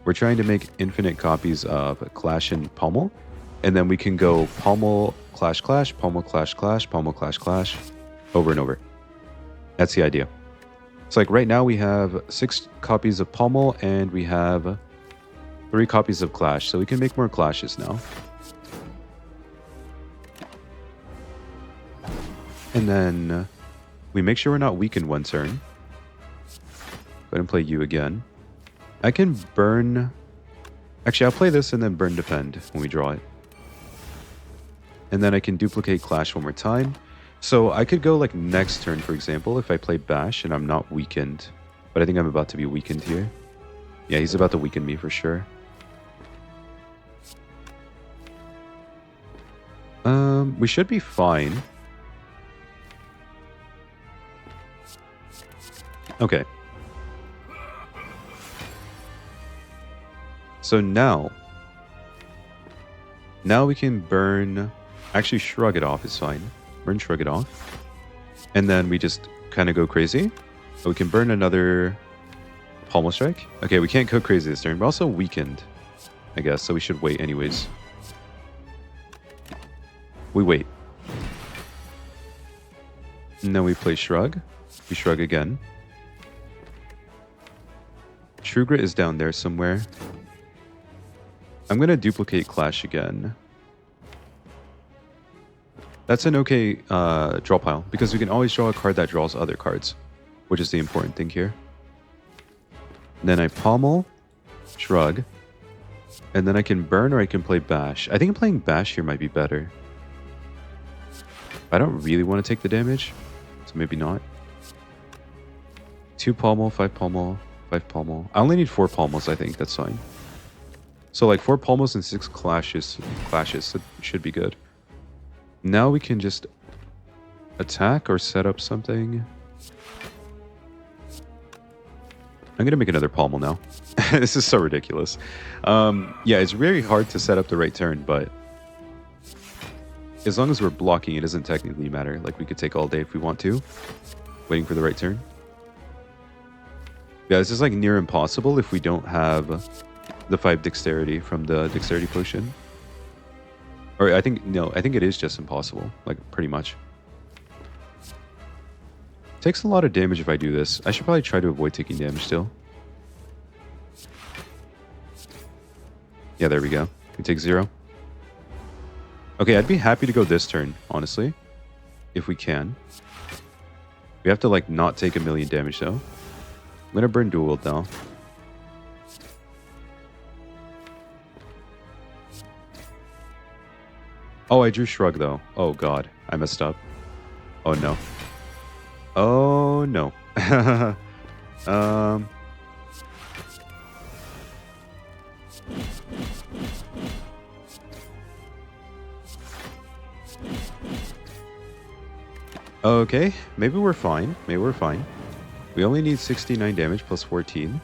We're trying to make infinite copies of Clash and Pommel. And then we can go Pommel, Clash, Clash, Pommel, Clash, Clash, Pommel, Clash, Clash, over and over. That's the idea. It's like right now we have 6 copies of Pommel and we have 3 copies of Clash. So we can make more Clashes now. And then we make sure we're not weakened one turn. Go ahead and play you again. I can burn... Actually, I'll play this and then burn defend when we draw it. And then I can duplicate Clash one more time. So I could go like next turn, for example, if I play Bash and I'm not weakened. But I think I'm about to be weakened here. Yeah, he's about to weaken me for sure. We should be fine. Okay. So now we can burn... Actually, Shrug it off is fine. Burn, Shrug it off. And then we just kind of go crazy. So we can burn another Pommel Strike. Okay, we can't go crazy this turn. We're also weakened, I guess, so we should wait anyways. We wait. And then we play Shrug. We Shrug again. True Grit is down there somewhere. I'm going to duplicate Clash again. That's an okay draw pile, because we can always draw a card that draws other cards, which is the important thing here. And then I Pommel, Shrug, and then I can burn or I can play Bash. I think playing Bash here might be better. I don't really want to take the damage, so maybe not. 2 Pommel, 5 Pommel, 5 Pommel. I only need 4 Pommels, I think. That's fine. So like 4 Pommels and 6 Clashes, so it should be good. Now we can just attack or set up something. I'm going to make another Pommel now. This is so ridiculous. Yeah, it's very hard to set up the right turn, but as long as we're blocking, it doesn't technically matter. Like, we could take all day if we want to, waiting for the right turn. Yeah, this is like near impossible if we don't have the 5 Dexterity from the Dexterity Potion. Or I think it is just impossible, like pretty much. Takes a lot of damage if I do this. I should probably try to avoid taking damage still. Yeah, there we go. We take 0. Okay, I'd be happy to go this turn, honestly. If we can. We have to like not take a million damage though. I'm gonna burn Dual Wield now. Oh, I drew Shrug though. Oh god, I messed up. Oh no. Oh no. Okay, maybe we're fine. Maybe we're fine. We only need 69 damage plus 14.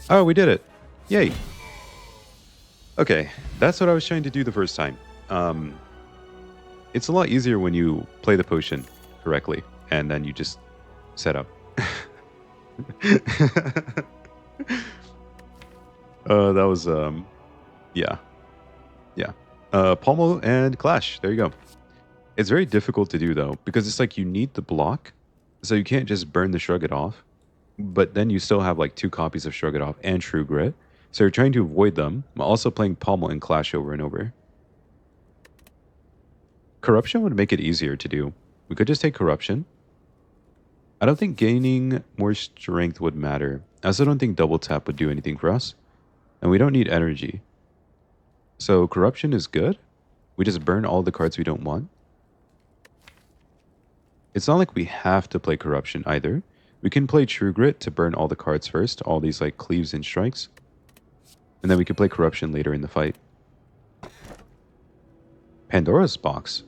Oh, we did it. Yay. Okay, that's what I was trying to do the first time. It's a lot easier when you play the potion correctly, and then you just set up. That was, yeah. Yeah. Pommel and Clash, there you go. It's very difficult to do, though, because it's like you need the block, so you can't just burn the Shrug It Off, but then you still have like 2 copies of Shrug It Off and True Grit. So you're trying to avoid them, while also playing Pommel and Clash over and over. Corruption would make it easier to do. We could just take Corruption. I don't think gaining more strength would matter. I also don't think Double Tap would do anything for us. And we don't need energy. So Corruption is good. We just burn all the cards we don't want. It's not like we have to play Corruption either. We can play True Grit to burn all the cards first, all these like cleaves and strikes. And then we can play Corruption later in the fight. Pandora's Box.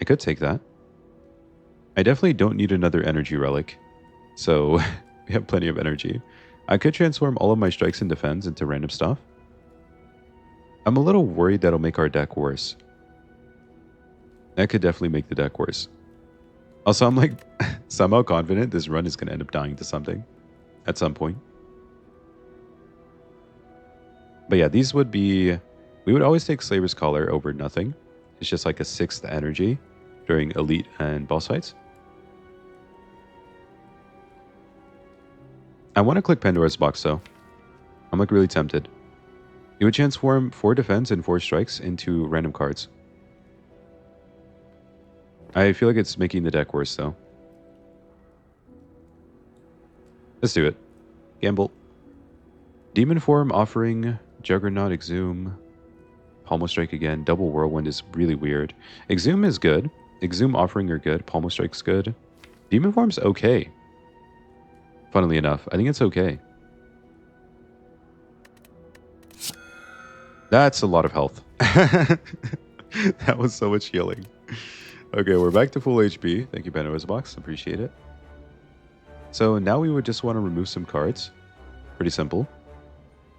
I could take that. I definitely don't need another energy relic. So we have plenty of energy. I could transform all of my strikes and defense into random stuff. I'm a little worried that'll make our deck worse. That could definitely make the deck worse. Also, I'm like somehow confident this run is going to end up dying to something at some point. But yeah, these would be... We would always take Slaver's Collar over nothing. It's just like a 6th energy during Elite and boss fights. I want to click Pandora's Box though. I'm like really tempted. It would transform 4 defense and 4 strikes into random cards. I feel like it's making the deck worse though. Let's do it. Gamble. Demon Form offering, Juggernaut, Exhume, Pommel Strike again. Double Whirlwind is really weird. Exhume is good. Exhume offering are good. Pommel Strike's good. Demon Form's okay. Funnily enough, I think it's okay. That's a lot of health. That was so much healing. Okay, we're back to full HP. Thank you, Pandora's Box. Appreciate it. So now we would just want to remove some cards. Pretty simple.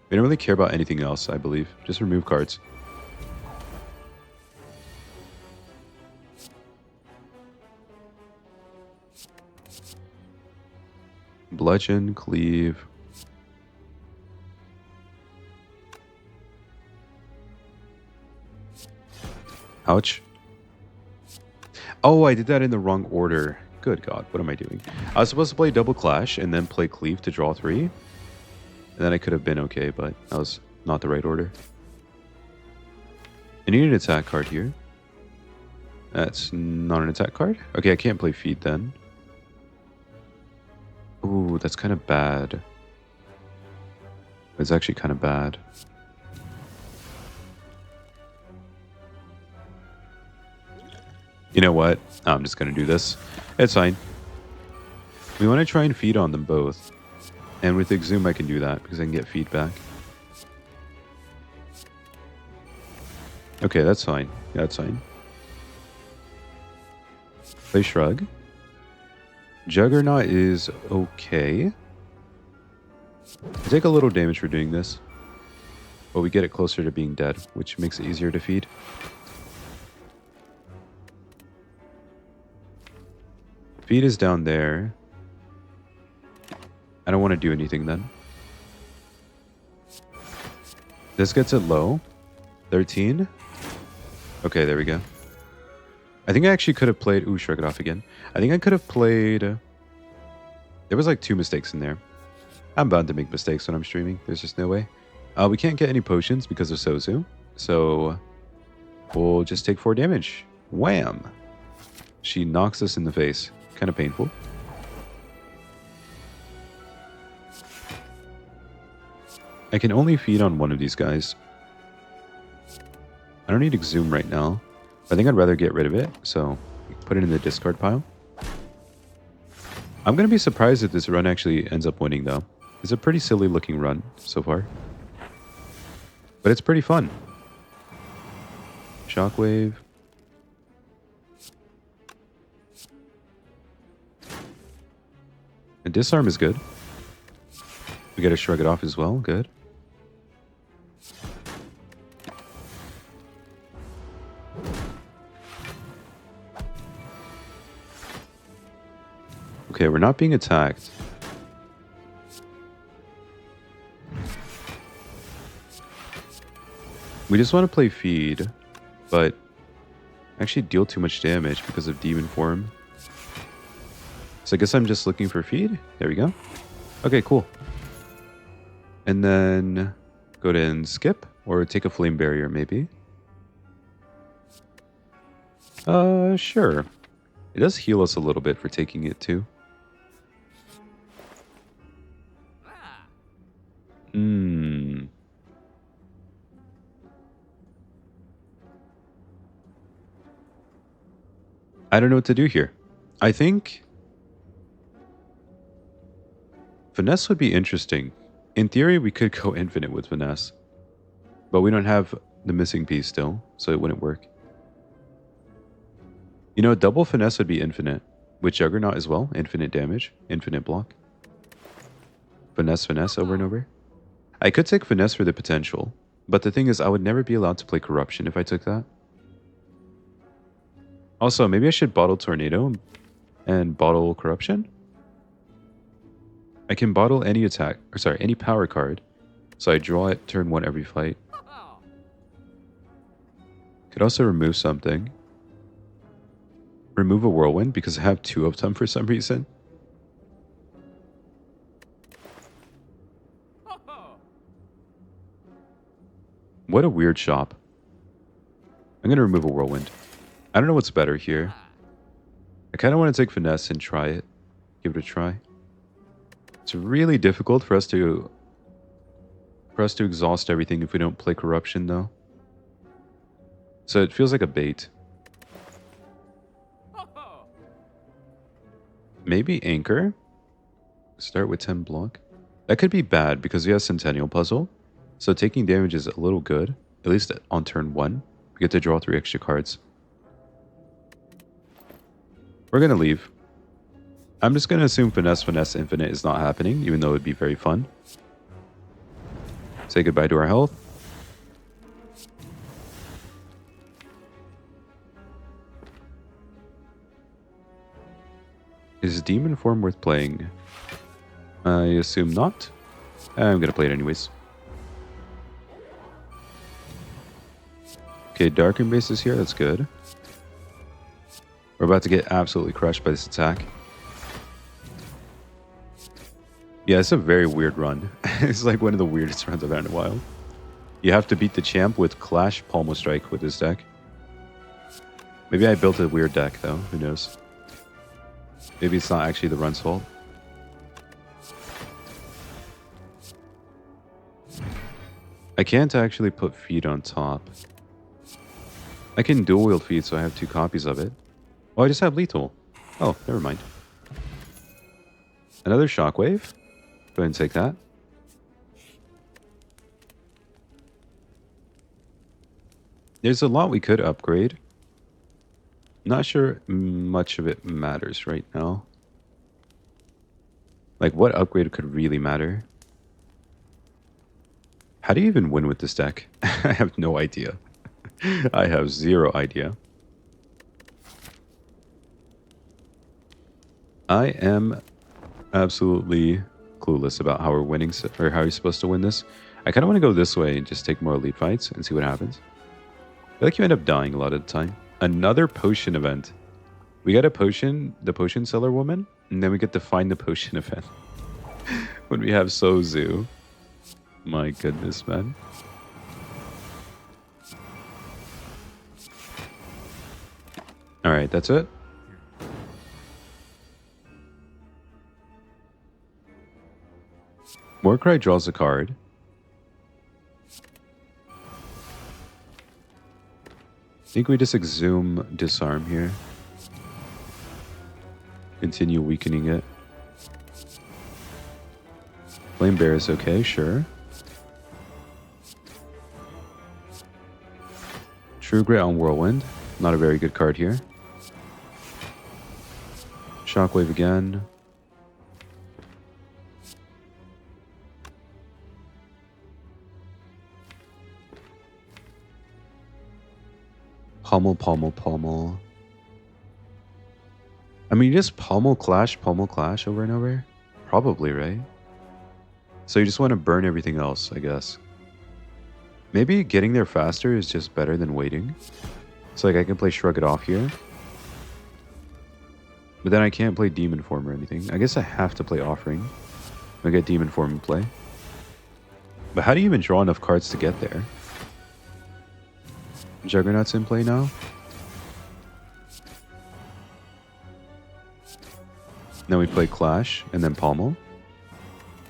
We don't really care about anything else, I believe. Just remove cards. Bludgeon, Cleave. Ouch. Oh, I did that in the wrong order. Good God, what am I doing? I was supposed to play Double Clash and then play Cleave to draw 3. And then I could have been okay, but that was not the right order. I need an attack card here. That's not an attack card? Okay, I can't play Feed then. Ooh, that's kind of bad. It's actually kind of bad. You know what? I'm just going to do this. It's fine. We want to try and feed on them both. And with Exhume, I can do that because I can get feedback. Okay, that's fine. Yeah, that's fine. Play Shrug. Juggernaut is okay. I take a little damage for doing this. But we get it closer to being dead, which makes it easier to feed. Feed is down there. I don't want to do anything then. This gets it low. 13. Okay, there we go. I think I actually could have played... Ooh, shrug it off again. I think I could have played... There was like 2 mistakes in there. I'm bound to make mistakes when I'm streaming. There's just no way. We can't get any potions because of Sozu. So we'll just take 4 damage. Wham! She knocks us in the face. Kind of painful. I can only feed on one of these guys. I don't need Exhume right now. I think I'd rather get rid of it, so put it in the discard pile. I'm going to be surprised if this run actually ends up winning, though. It's a pretty silly looking run so far. But it's pretty fun. Shockwave. And Disarm is good. We got to shrug it off as well. Good. Okay, we're not being attacked. We just want to play feed, but actually deal too much damage because of Demon Form. So I guess I'm just looking for feed. There we go. Okay, cool. And then go to and skip or take a Flame Barrier maybe. Sure. It does heal us a little bit for taking it too. I don't know what to do here. I think Finesse would be interesting. In theory, we could go infinite with Finesse, but we don't have the missing piece still, so it wouldn't work. You know, double Finesse would be infinite. With Juggernaut as well, infinite damage, infinite block. Finesse, Finesse over and over. I could take Finesse for the potential, but the thing is I would never be allowed to play Corruption if I took that. Also, maybe I should bottle Tornado and bottle Corruption? I can bottle any attack, or sorry, any power card. So I draw it turn 1 every fight. Could also remove something. Remove a Whirlwind because I have 2 of them for some reason. What a weird shop. I'm going to remove a Whirlwind. I don't know what's better here. I kind of want to take Finesse and try it. Give it a try. It's really difficult for us to exhaust everything if we don't play Corruption, though. So it feels like a bait. Maybe Anchor. Start with 10 block. That could be bad because we have Centennial Puzzle. So taking damage is a little good. At least on turn 1. We get to draw 3 extra cards. We're going to leave. I'm just going to assume Finesse Infinite is not happening, even though it would be very fun. Say goodbye to our health. Is Demon Form worth playing? I assume not. I'm going to play it anyways. Okay, Dark Embrace is here. That's good. We're about to get absolutely crushed by this attack. Yeah, it's a very weird run. It's like one of the weirdest runs I've had in a while. You have to beat the champ with Clash Pommel Strike with this deck. Maybe I built a weird deck though. Who knows? Maybe it's not actually the run's fault. I can't actually put feet on top. I can dual wield feet, so I have 2 copies of it. Oh, I just have lethal. Oh, never mind. Another Shockwave. Go ahead and take that. There's a lot we could upgrade. Not sure much of it matters right now. Like, what upgrade could really matter? How do you even win with this deck? I have no idea. I have 0 idea. I am absolutely clueless about how we're winning, or how you're supposed to win this. I kind of want to go this way and just take more elite fights and see what happens. I feel like you end up dying a lot of the time. Another potion event. We got a potion, the potion seller woman, and then we get to find the potion event. When we have Sozu. My goodness, man. Alright, that's it. Warcry draws a card. I think we just exhume Disarm here. Continue weakening it. Flame Bear is okay, sure. True Grit on Whirlwind. Not a very good card here. Shockwave again. Pommel, Pommel, Pommel. I mean, just Pommel Clash over and over? Probably, right? So you just want to burn everything else, I guess. Maybe getting there faster is just better than waiting. So like I can play Shrug It Off here. But then I can't play Demon Form or anything. I guess I have to play Offering. I'll get Demon Form in play. But how do you even draw enough cards to get there? Juggernaut's in play now. Then we play Clash and then Pommel.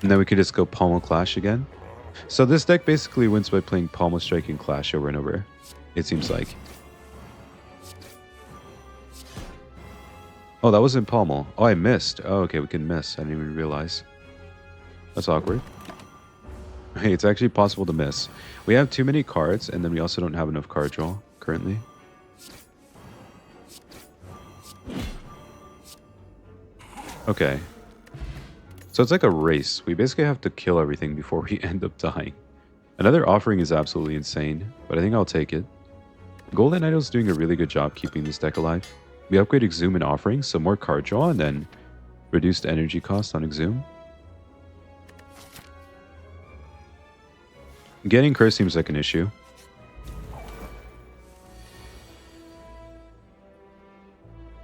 And then we could just go Pommel Clash again. So this deck basically wins by playing Pommel Strike and Clash over and over. It seems like. Oh, that wasn't Pommel. Oh, I missed. Oh, okay, we can miss. I didn't even realize. That's awkward. Hey, it's actually possible to miss. We have too many cards, and then we also don't have enough card draw currently. Okay. So it's like a race. We basically have to kill everything before we end up dying. Another offering is absolutely insane, but I think I'll take it. Golden Idol's doing a really good job keeping this deck alive. We upgraded Exhume and Offering, so more card draw, and then reduced energy cost on Exhume. Getting Curse seems like an issue.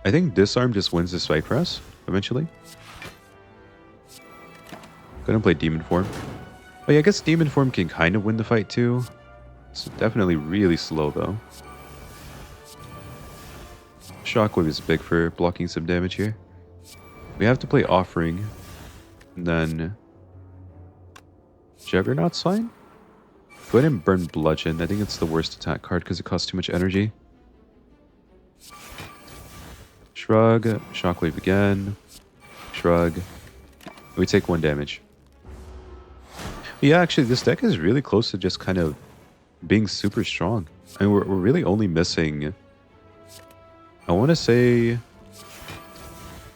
I think Disarm just wins this fight for us, eventually. Gonna play Demon Form. Oh yeah, I guess Demon Form can kind of win the fight too. It's definitely really slow though. Shockwave is big for blocking some damage here. We have to play Offering. And then Juggernaut's fine. Go ahead and burn Bludgeon. I think it's the worst attack card because it costs too much energy. Shrug. Shockwave again. Shrug. We take 1 damage. Yeah, actually, this deck is really close to just kind of being super strong. I mean, we're really only missing... I want to say...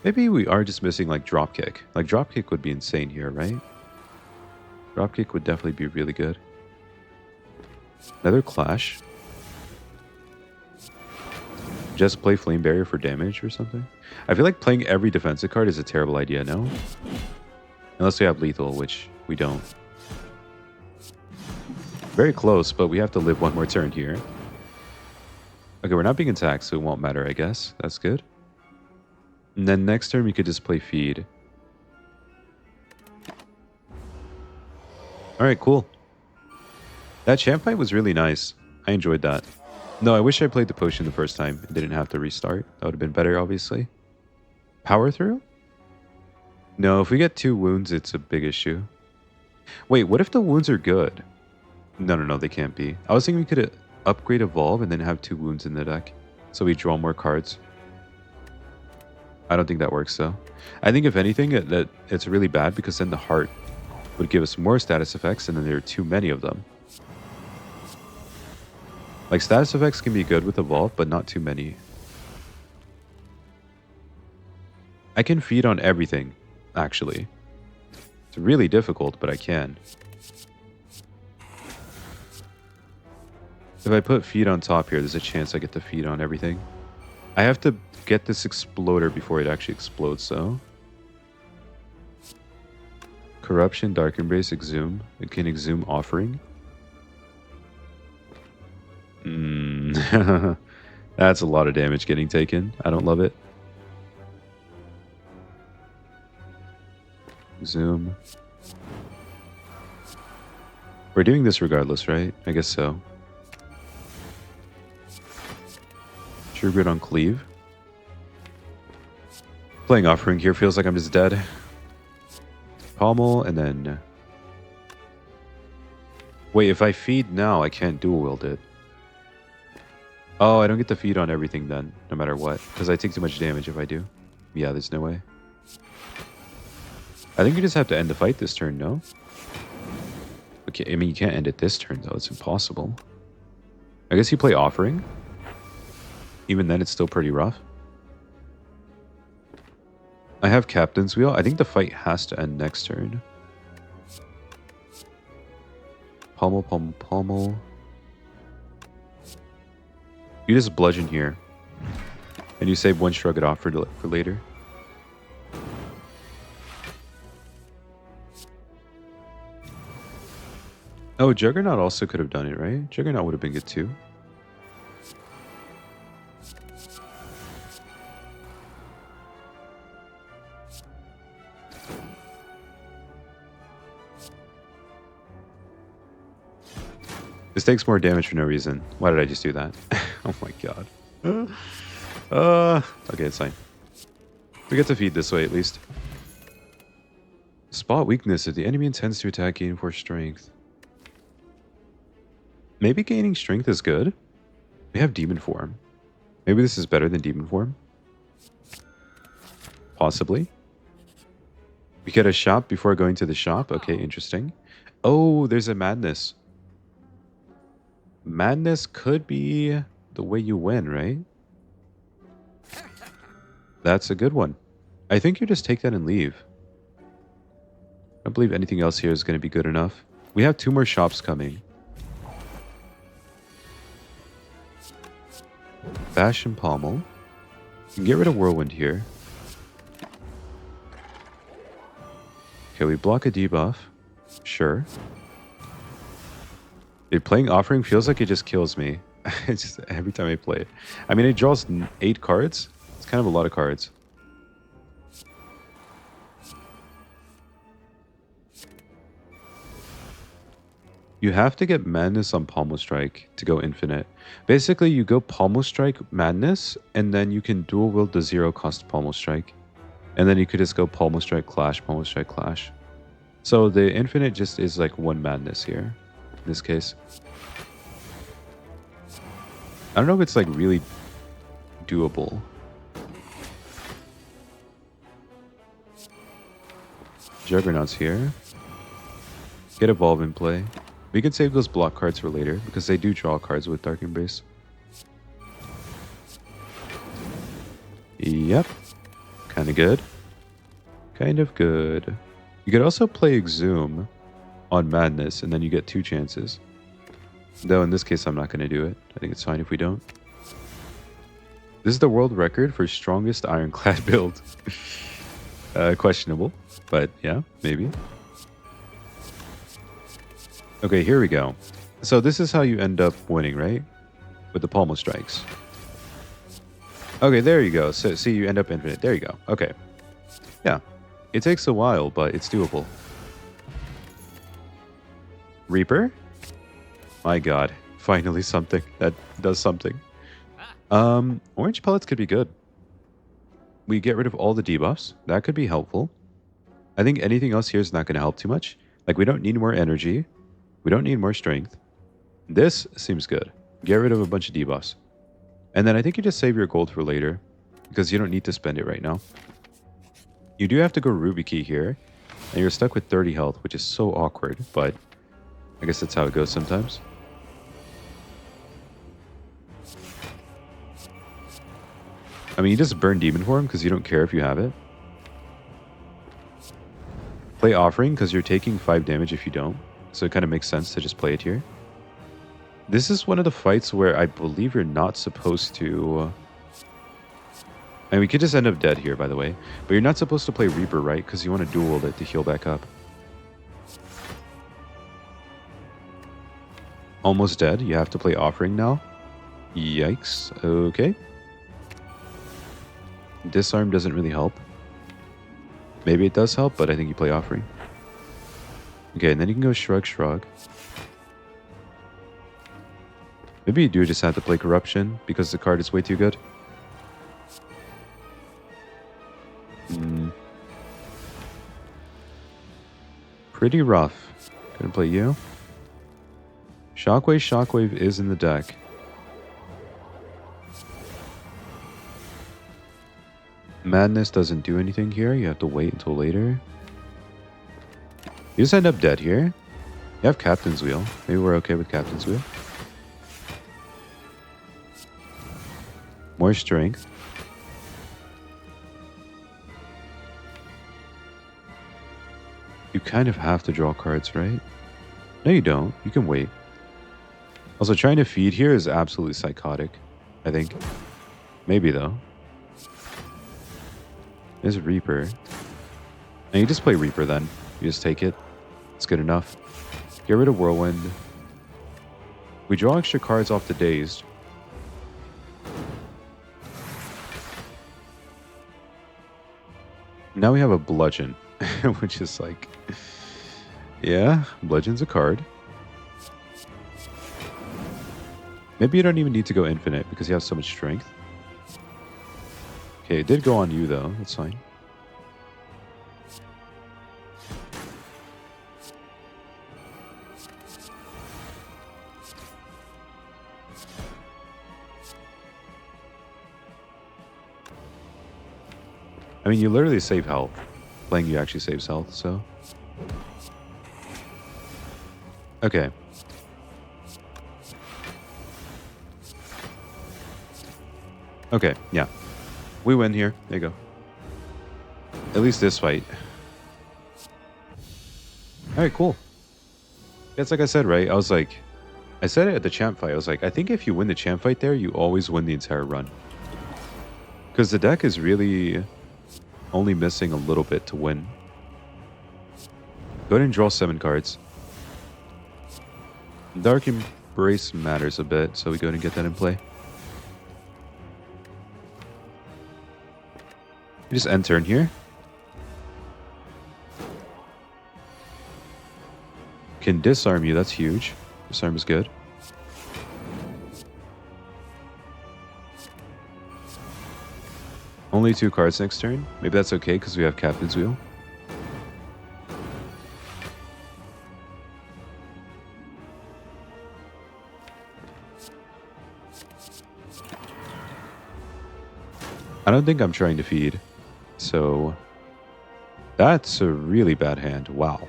Maybe we are just missing, like, Dropkick. Like, Dropkick would be insane here, right? Dropkick would definitely be really good. Another Clash. Just play Flame Barrier for damage or something. I feel like playing every defensive card is a terrible idea, no? Unless we have Lethal, which we don't. Very close, but we have to live 1 more turn here. Okay, we're not being attacked, so it won't matter, I guess. That's good. And then next turn, we could just play Feed. Alright, cool. That champ fight was really nice. I enjoyed that. No, I wish I played the potion the first time and didn't have to restart. That would have been better, obviously. Power through? No, if we get 2 wounds, it's a big issue. Wait, what if the wounds are good? No, they can't be. I was thinking we could upgrade Evolve and then have 2 wounds in the deck. So we draw more cards. I don't think that works, though. I think if anything, that it's really bad because then the heart would give us more status effects and then there are too many of them. Like, status effects can be good with Evolve, but not too many. I can feed on everything, actually. It's really difficult, but I can. If I put feed on top here, there's a chance I get to feed on everything. I have to get this exploder before it actually explodes, though. Corruption, Dark Embrace, Exhume. It can Exhume Offering. That's a lot of damage getting taken. I don't love it. Exhume. We're doing this regardless, right? I guess so. True Grit on Cleave. Playing Offering here feels like I'm just dead. Pommel, and then... Wait, if I feed now, I can't dual wield it. Oh, I don't get to feed on everything then, no matter what. Because I take too much damage if I do. Yeah, there's no way. I think you just have to end the fight this turn, no? Okay, I mean, you can't end it this turn, though. It's impossible. I guess you play Offering. Even then, it's still pretty rough. I have Captain's Wheel. I think the fight has to end next turn. Pommel, Pommel, Pommel. You just bludgeon here. And you save 1 Shrug It Off for later. Oh, Juggernaut also could have done it, right? Juggernaut would have been good too. This takes more damage for no reason. Why did I just do that? Oh my god. Okay, it's fine. We get to feed this way at least. Spot weakness. If the enemy intends to attack, gain 4 strength. Maybe gaining strength is good. We have Demon Form. Maybe this is better than Demon Form. Possibly. We get a shop before going to the shop. Okay, interesting. Oh, there's a madness. Madness could be the way you win, right? That's a good one. I think you just take that and leave. I don't believe anything else here is going to be good enough. We have 2 more shops coming. Bash and Pommel. You can get rid of Whirlwind here. Okay, we block a debuff. Sure. Dude, playing Offering feels like it just kills me. It's just every time I play it. I mean, it draws 8 cards. It's kind of a lot of cards. You have to get Madness on Pommel Strike to go infinite. Basically, you go Pommel Strike Madness, and then you can dual wield the 0 cost Pommel Strike. And then you could just go Pommel Strike Clash, Pommel Strike Clash. So the infinite just is like 1 Madness here, in this case. I don't know if it's like really doable. Juggernaut's here. Get Evolve in play. We can save those block cards for later, because they do draw cards with Dark Embrace. Yep. Kind of good. Kind of good. You could also play Exhume on Madness, and then you get 2 chances. Though in this case, I'm not going to do it. I think it's fine if we don't. This is the world record for strongest Ironclad build. Questionable, but yeah, maybe. Okay, here we go. So this is how you end up winning, right? With the Pommel Strikes. Okay, there you go. So see, you end up infinite. There you go. Okay. Yeah. It takes a while, but it's doable. Reaper? My god. Finally something that does something. Orange pellets could be good. We get rid of all the debuffs. That could be helpful. I think anything else here is not going to help too much. Like, we don't need more energy. We don't need more strength. This seems good. Get rid of a bunch of debuffs. And then I think you just save your gold for later, because you don't need to spend it right now. You do have to go Ruby Key here, and you're stuck with 30 health, which is so awkward, but I guess that's how it goes sometimes. I mean, you just burn Demon Form because you don't care if you have it. Play Offering because you're taking 5 damage if you don't, so it kind of makes sense to just play it here. This is one of the fights where I believe you're not supposed to... And we could just end up dead here, by the way. But you're not supposed to play Reaper, right? Because you want to dual wield it to heal back up. Almost dead. You have to play Offering now. Yikes. Okay. Disarm doesn't really help. Maybe it does help, but I think you play Offering. Okay, and then you can go Shrug, Shrug. Maybe you do just have to play Corruption because the card is way too good. Pretty rough. Gonna play you. Shockwave, Shockwave is in the deck. Madness doesn't do anything here. You have to wait until later. You just end up dead here. You have Captain's Wheel. Maybe we're okay with Captain's Wheel. More strength. You kind of have to draw cards, right? No, you don't. You can wait. Also, trying to feed here is absolutely psychotic, I think. Maybe, though. There's Reaper. And you just play Reaper, then. You just take it. It's good enough. Get rid of Whirlwind. We draw extra cards off the Dazed. Now we have a Bludgeon, which is like... Yeah, Bludgeon's a card. Maybe you don't even need to go infinite because you have so much strength. Okay, it did go on you though. That's fine. I I mean, you literally save health. Playing you actually saves health, so. Okay. Okay, yeah. We win here. There you go. At least this fight. Alright, cool. It's like I said, right? I said it at the champ fight. I was like, I think if you win the champ fight there, you always win the entire run. Because the deck is really only missing a little bit to win. Go ahead and draw 7 cards. Dark Embrace matters a bit, so we go ahead and get that in play. We just end turn here. Can disarm you, that's huge. Disarm is good. Only 2 cards next turn. Maybe that's okay because we have Captain's Wheel. I don't think I'm trying to feed. So that's a really bad hand. Wow.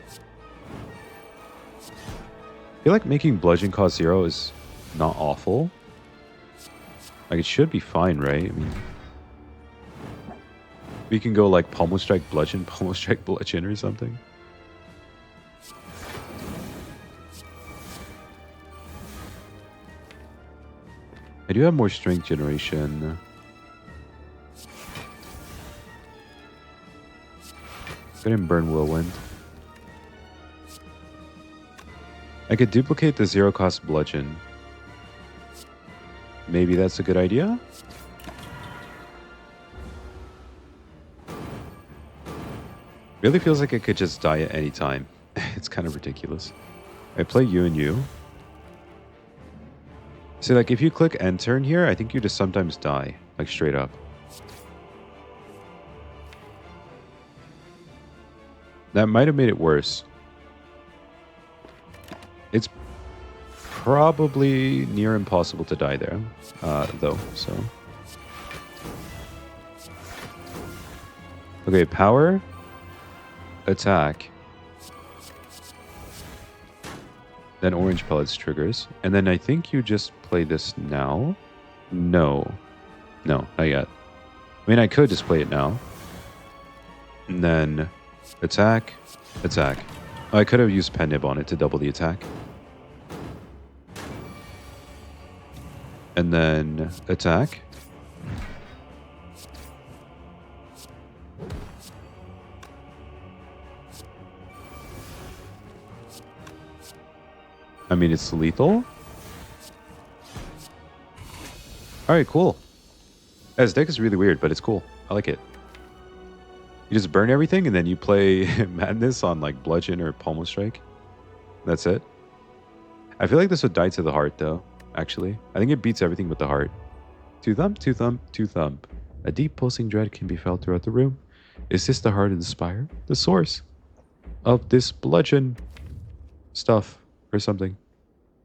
I feel like making bludgeon cost 0 is not awful. Like, it should be fine, right? I mean, we can go like Pommel Strike Bludgeon, Pommel Strike Bludgeon or something. I do have more strength generation. Go ahead and burn Whirlwind. I could duplicate the 0 cost Bludgeon. Maybe that's a good idea? Really feels like it could just die at any time. It's kind of ridiculous. I play you and you. See, like, if you click end turn here, I think you just sometimes die. Like, straight up. That might have made it worse. It's probably near impossible to die there, though, so. Okay, power, attack, then orange pellets triggers, and then I think you just play this now. No, not yet. I mean, I could just play it now, and then attack. Oh, I could have used pen nib on it to double the attack. And then attack. I mean, it's lethal. Alright, cool. This deck is really weird, but it's cool. I like it. You just burn everything, and then you play Madness on, like, Bludgeon or Pommel Strike. That's it. I feel like this would die to the heart, though, actually. I think it beats everything with the heart. 2 thump, 2 thump, 2 thump. A deep pulsing dread can be felt throughout the room. Is this the heart of the spire? The source of this bludgeon stuff or something.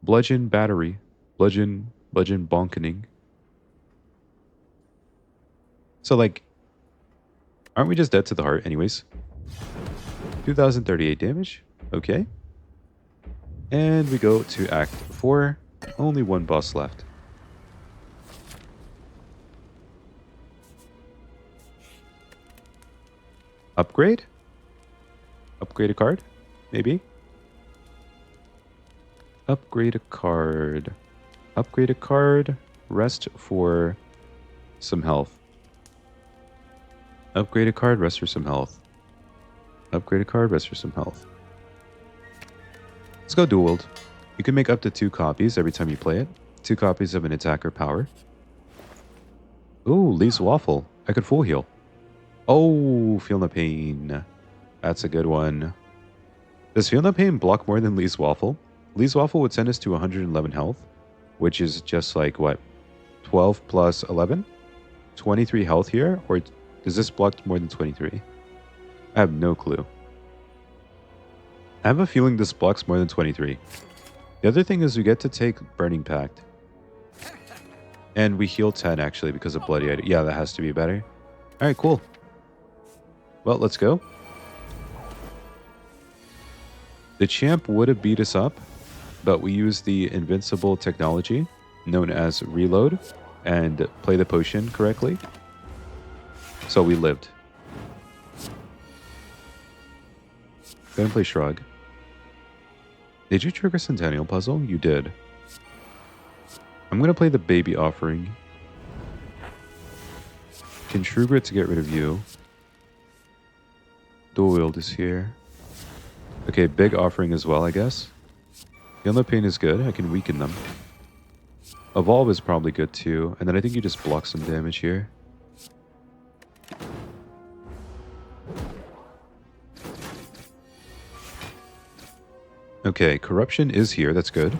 Bludgeon battery. Bludgeon bonkening. So, like, aren't we just dead to the heart anyways? 2038 damage. Okay. And we go to Act 4. Only 1 boss left. Upgrade? Upgrade a card? Maybe? Upgrade a card. Upgrade a card. Rest for some health. Upgrade a card, rest for some health. Upgrade a card, rest for some health. Let's go dual wield. You can make up to 2 copies every time you play it. 2 copies of an attacker power. Ooh, Lee's Waffle. I could full heal. Oh, Feel No Pain. That's a good one. Does Feel No Pain block more than Lee's Waffle? Lee's Waffle would send us to 111 health, which is just like, what, 12 plus 11? 23 health here? Or does this block more than 23? I have no clue. I have a feeling this blocks more than 23. The other thing is we get to take Burning Pact. And we heal 10 actually because of Bloody Item. Yeah, that has to be better. Alright, cool. Well, let's go. The champ would have beat us up, but we used the invincible technology known as reload and play the potion correctly. So we lived. Go and play Shrug. Did you trigger Centennial Puzzle? You did. I'm going to play the Baby Offering. Can trigger it to get rid of you. Dual Wield is here. Okay, Big Offering as well, I guess. Heal Pain is good. I can weaken them. Evolve is probably good too. And then I think you just block some damage here. Okay, Corruption is here. That's good.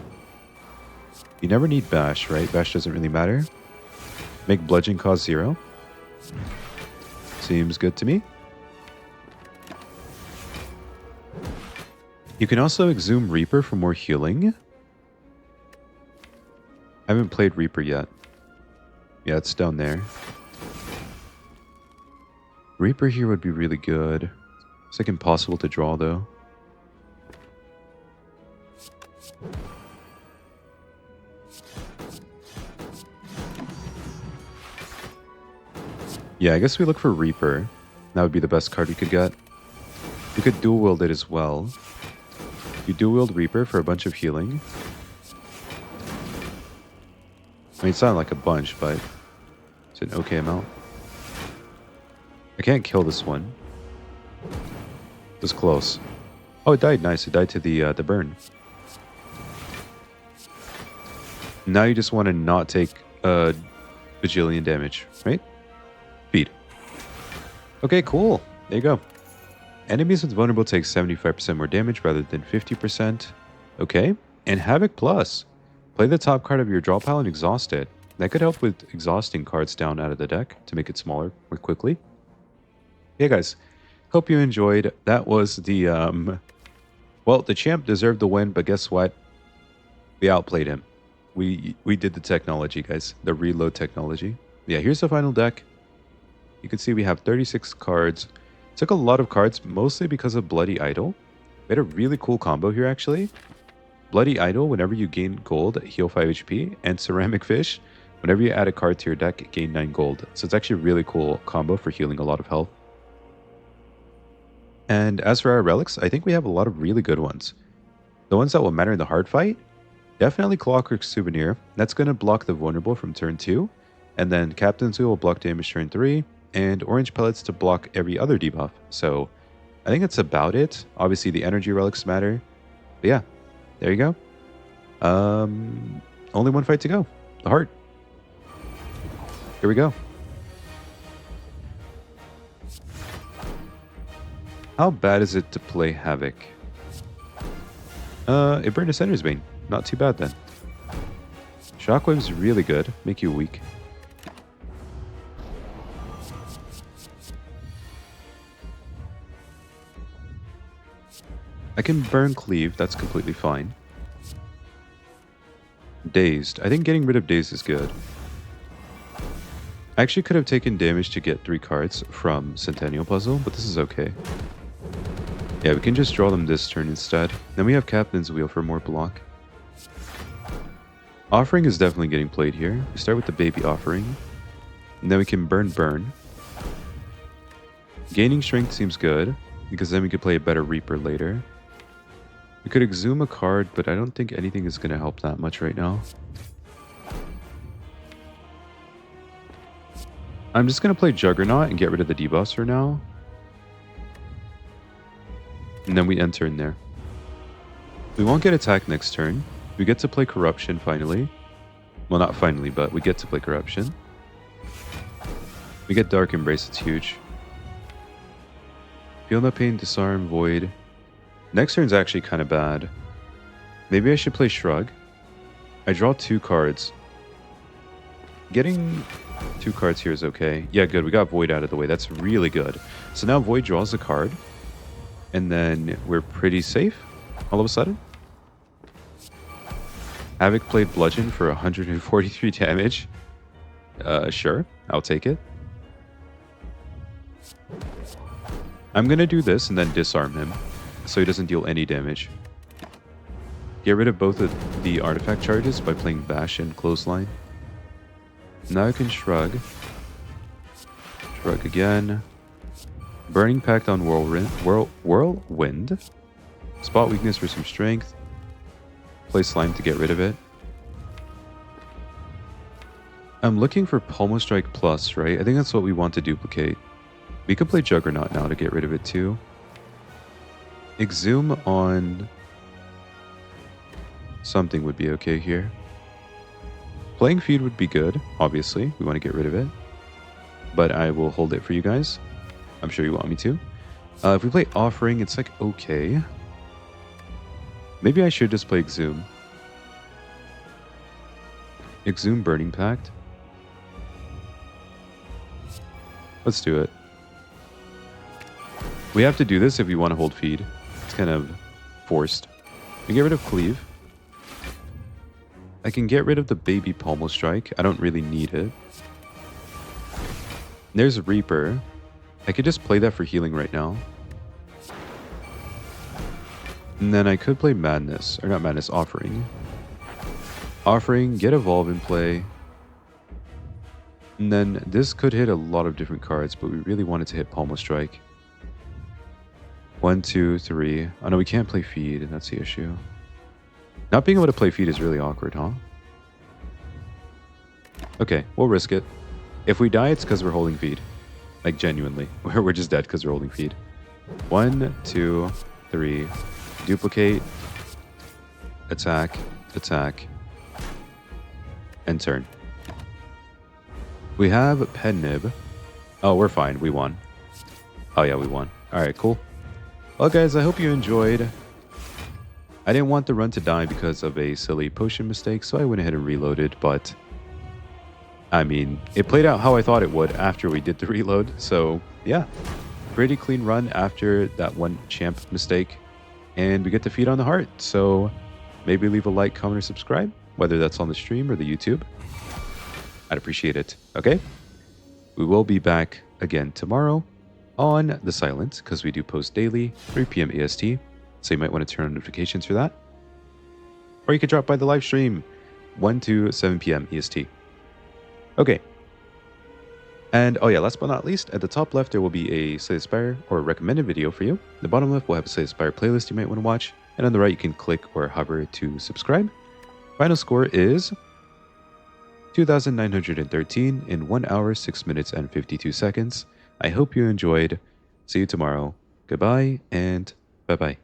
You never need Bash, right? Bash doesn't really matter. Make Bludgeon cost 0. Seems good to me. You can also Exhume Reaper for more healing. I haven't played Reaper yet. Yeah, it's down there. Reaper here would be really good. It's like impossible to draw though. Yeah, I guess we look for Reaper. That would be the best card we could get. We could dual wield it as well. You dual wield Reaper for a bunch of healing. I mean, it's not like a bunch, but it's an okay amount. I can't kill this one. It was close. Oh, it died. Nice. It died to the burn. Now you just want to not take a bajillion damage, right? Feed. Okay, cool. There you go. Enemies with vulnerable take 75% more damage rather than 50%. Okay. And Havoc Plus. Play the top card of your draw pile and exhaust it. That could help with exhausting cards down out of the deck to make it smaller more quickly. Yeah, guys. Hope you enjoyed. That was the, well, the champ deserved the win, but guess what? We outplayed him. We did the technology, guys. The reload technology. Yeah, here's the final deck. You can see we have 36 cards. Took a lot of cards, mostly because of Bloody Idol. We had a really cool combo here, actually. Bloody Idol, whenever you gain gold, heal 5 HP. And Ceramic Fish, whenever you add a card to your deck, gain 9 gold. So it's actually a really cool combo for healing a lot of health. And as for our relics, I think we have a lot of really good ones. The ones that will matter in the hard fight, definitely Clockwork Souvenir. That's going to block the vulnerable from turn 2. And then Captain's Wheel will block damage turn 3. And Orange Pellets to block every other debuff. So I think that's about it. Obviously the energy relics matter. But yeah, there you go. Only one fight to go. The heart. Here we go. How bad is it to play Havoc? It burned a Sender's Bane. Not too bad then. Shockwave's really good. Make you weak. I can burn Cleave. That's completely fine. Dazed. I think getting rid of Dazed is good. I actually could have taken damage to get 3 cards from Centennial Puzzle, but this is okay. Yeah, we can just draw them this turn instead. Then we have Captain's Wheel for more block. Offering is definitely getting played here. We start with the Baby Offering. And then we can burn. Gaining Strength seems good, because then we could play a better Reaper later. We could Exhume a card, but I don't think anything is going to help that much right now. I'm just going to play Juggernaut and get rid of the debuffs for now. And then we enter in there. We won't get attacked next turn. We get to play Corruption finally. Well, not finally, but we get to play Corruption. We get Dark Embrace, it's huge. Feel No Pain, Disarm, Void. Next turn's actually kind of bad. Maybe I should play Shrug. I draw 2 cards. Getting 2 cards here is okay. Yeah, good. We got Void out of the way. That's really good. So now Void draws a card. And then we're pretty safe all of a sudden. Havoc played Bludgeon for 143 damage. Sure. I'll take it. I'm going to do this and then disarm him so he doesn't deal any damage. Get rid of both of the artifact charges by playing Bash and Clothesline. Now I can Shrug. Shrug again. Burning Pact on Whirlwind. Spot Weakness for some strength. Play Slime to get rid of it. I'm looking for Pommel Strike Plus, right? I think that's what we want to duplicate. We could play Juggernaut now to get rid of it too. Exhume on something would be okay here. Playing Feed would be good, obviously. We want to get rid of it. But I will hold it for you guys. I'm sure you want me to. If we play Offering, it's like okay. Maybe I should just play Exhume. Exhume Burning Pact. Let's do it. We have to do this if we want to hold Feed. It's kind of forced. We get rid of Cleave. I can get rid of the baby Pommel Strike. I don't really need it. There's Reaper. I could just play that for healing right now. And then I could play Madness. Or not Madness, Offering. Offering, get Evolve in play. And then this could hit a lot of different cards, but we really wanted to hit Pommel Strike. 1, 2, 3. Oh no, we can't play Feed, and that's the issue. Not being able to play Feed is really awkward, huh? Okay, we'll risk it. If we die, it's because we're holding Feed. Like, genuinely. We're just dead because we're holding Feed. 1, 2, 3. Duplicate. Attack. Attack. And turn. We have Pen Nib. Oh, we're fine. We won. Oh yeah, we won. Alright, cool. Well guys, I hope you enjoyed. I didn't want the run to die because of a silly potion mistake, so I went ahead and reloaded, but I mean, it played out how I thought it would after we did the reload, so yeah. Pretty clean run after that one champ mistake, and we get to feed on the heart, so maybe leave a like, comment, or subscribe, whether that's on the stream or the YouTube. I'd appreciate it, okay? We will be back again tomorrow on The Silent, because we do post daily, 3 p.m. EST, so you might want to turn on notifications for that. Or you could drop by the live stream, 1 to 7 p.m. EST. Okay. And, oh yeah, last but not least, at the top left there will be a Slay the Spire or a recommended video for you. The bottom left will have a Slay the Spire playlist you might want to watch, and on the right you can click or hover to subscribe. Final score is 2,913 in 1 hour, 6 minutes, and 52 seconds. I hope you enjoyed. See you tomorrow. Goodbye and bye-bye.